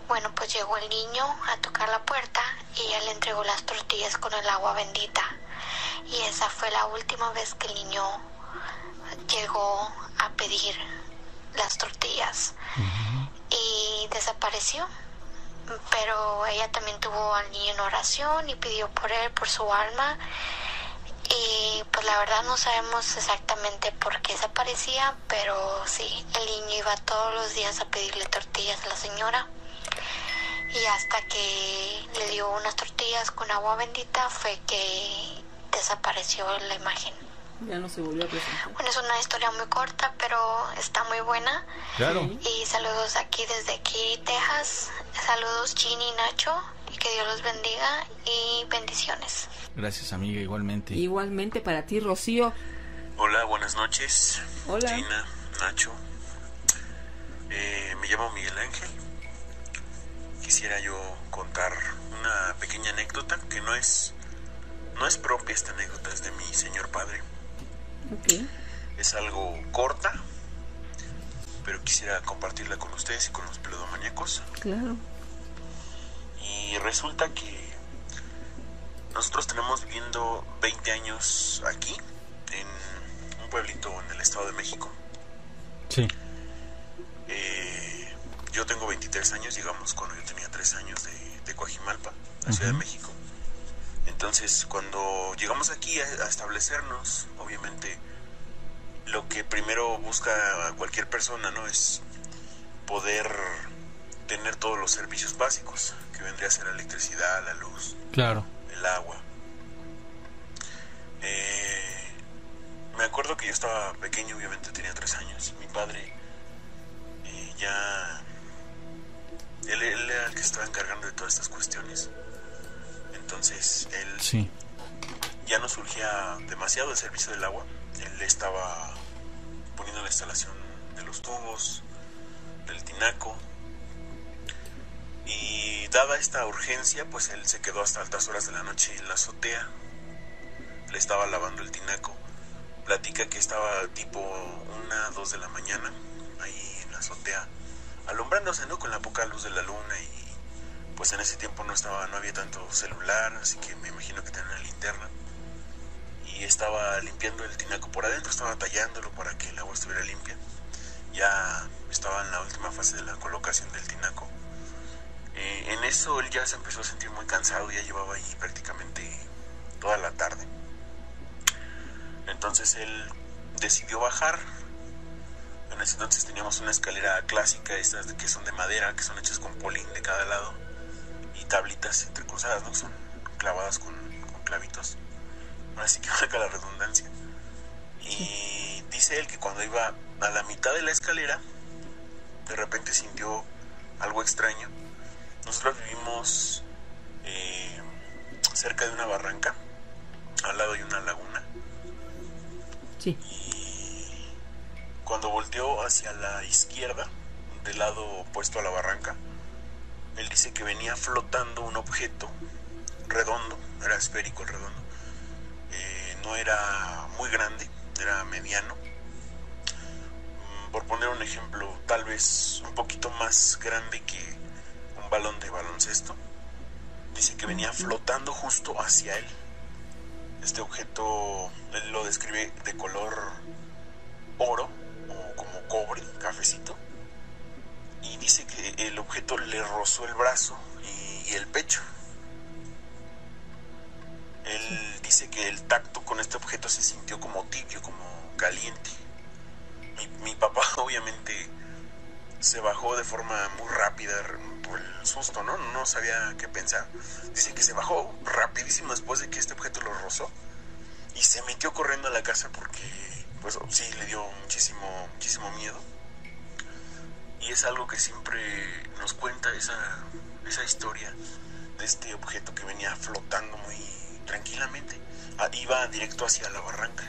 Bueno, pues llegó el niño a tocar la puerta y ella le entregó las tortillas con el agua bendita. Y esa fue la última vez que el niño llegó a pedir las tortillas. Y desapareció. Pero ella también tuvo al niño en oración y pidió por él, por su alma. Y pues la verdad no sabemos exactamente por qué desaparecía, pero sí, el niño iba todos los días a pedirle tortillas a la señora. Y hasta que le dio unas tortillas con agua bendita fue que desapareció la imagen. Ya no se volvió a presentar. Bueno, es una historia muy corta, pero está muy buena. Claro. Y saludos desde aquí, Texas. Saludos, Ginny y Nacho. Y que Dios los bendiga y bendiciones. Gracias, amiga, igualmente. Igualmente para ti, Rocío. Hola, buenas noches. Hola. Gina, Nacho. Me llamo Miguel Ángel. Quisiera yo contar una pequeña anécdota que no es propia. Esta anécdota es de mi señor padre. Okay. Es algo corta, pero quisiera compartirla con ustedes y con los peludomaníacos. Claro. Y resulta que nosotros tenemos viviendo 20 años aquí, en un pueblito en el Estado de México. Sí. Yo tengo 23 años, llegamos cuando yo tenía 3 años de Coajimalpa, la Ciudad de México. Entonces, cuando llegamos aquí a establecernos, obviamente, lo que primero busca cualquier persona, ¿no?, es poder tener todos los servicios básicos, que vendría a ser la electricidad, la luz, claro, el agua. Me acuerdo que yo estaba pequeño, obviamente tenía 3 años. Mi padre él era el que estaba encargando de todas estas cuestiones. Entonces él ya no surgía demasiado el servicio del agua. Él estaba poniendo la instalación de los tubos, del tinaco, y dada esta urgencia, pues él se quedó hasta altas horas de la noche en la azotea. Le estaba lavando el tinaco. Platica que estaba tipo 1, 2 de la mañana ahí en la azotea, alumbrándose, ¿no?, con la poca luz de la luna y pues en ese tiempo no había tanto celular, así que me imagino que tenía una linterna. Y estaba limpiando el tinaco por adentro, estaba tallándolo para que el agua estuviera limpia. Ya estaba en la última fase de la colocación del tinaco. En eso él ya se empezó a sentir muy cansado, ya llevaba ahí prácticamente toda la tarde. Entonces él decidió bajar. En ese entonces teníamos una escalera clásica, estas que son de madera, que son hechas con polín de cada lado y tablitas entrecruzadas, ¿no? Son clavadas con clavitos. Así que valga la redundancia. Y dice él que cuando iba a la mitad de la escalera, de repente sintió algo extraño. Nosotros vivimos cerca de una barranca, al lado de una laguna. Sí. Y cuando volteó hacia la izquierda, del lado opuesto a la barranca, él dice que venía flotando un objeto redondo, era esférico el redondo. No era muy grande, era mediano. Por poner un ejemplo, tal vez un poquito más grande que un balón de baloncesto. Dice que venía flotando justo hacia él. Este objeto, él lo describe de color oro o como cobre, cafecito. Y dice que el objeto le rozó el brazo y el pecho. Él dice que el tacto con este objeto se sintió como tibio, como caliente. Mi papá obviamente se bajó de forma muy rápida por el susto, ¿no? No sabía qué pensar. Dice que se bajó rapidísimo después de que este objeto lo rozó y se metió corriendo a la casa porque, pues sí, le dio muchísimo miedo. Y es algo que siempre nos cuenta esa historia de este objeto que venía flotando muy tranquilamente. Iba directo hacia la barranca.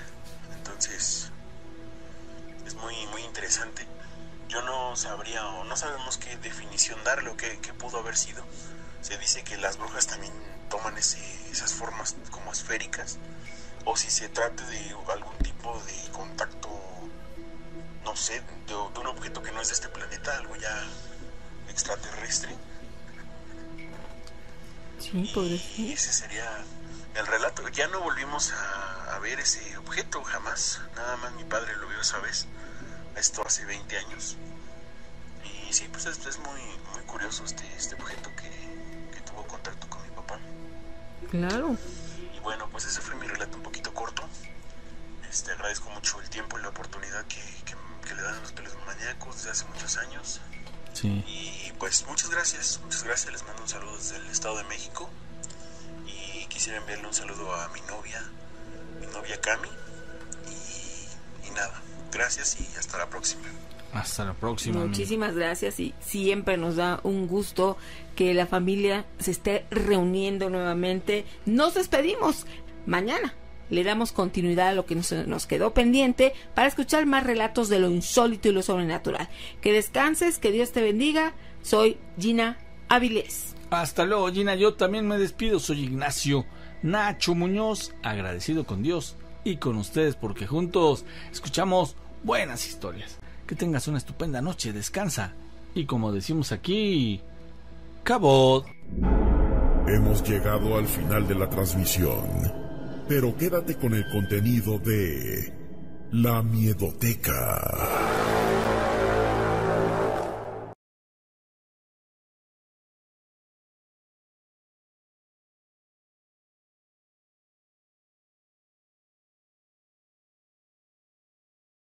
Entonces es muy interesante. Yo no sabría o no sabemos qué definición darle o qué pudo haber sido. Se dice que las brujas también toman esas formas como esféricas, o si se trata de algún tipo de contacto, no sé, de un objeto que no es de este planeta, algo ya extraterrestre. Sí, podría ser. Y ese sería el relato. Ya no volvimos a ver ese objeto jamás. Nada más mi padre lo vio esa vez. Esto hace 20 años. Y sí, pues es muy curioso este objeto que tuvo contacto con mi papá. Claro. Y bueno, pues ese fue mi relato un poquito corto. Agradezco mucho el tiempo y la oportunidad que le dan a los telemaníacos desde hace muchos años. Sí. Y pues muchas gracias. Les mando un saludo desde el Estado de México. Y quisiera enviarle un saludo a mi novia Cami. Y nada, gracias y hasta la próxima. Hasta la próxima. Muchísimas gracias, y siempre nos da un gusto que la familia se esté reuniendo nuevamente. Nos despedimos. Mañana le damos continuidad a lo que nos quedó pendiente para escuchar más relatos de lo insólito y lo sobrenatural. Que descanses, que Dios te bendiga. Soy Gina Avilés. Hasta luego, Gina. Yo también me despido. Soy Ignacio Nacho Muñoz, agradecido con Dios y con ustedes porque juntos escuchamos buenas historias. Que tengas una estupenda noche, descansa y, como decimos aquí, cabot. Hemos llegado al final de la transmisión, pero quédate con el contenido de La Miedoteca.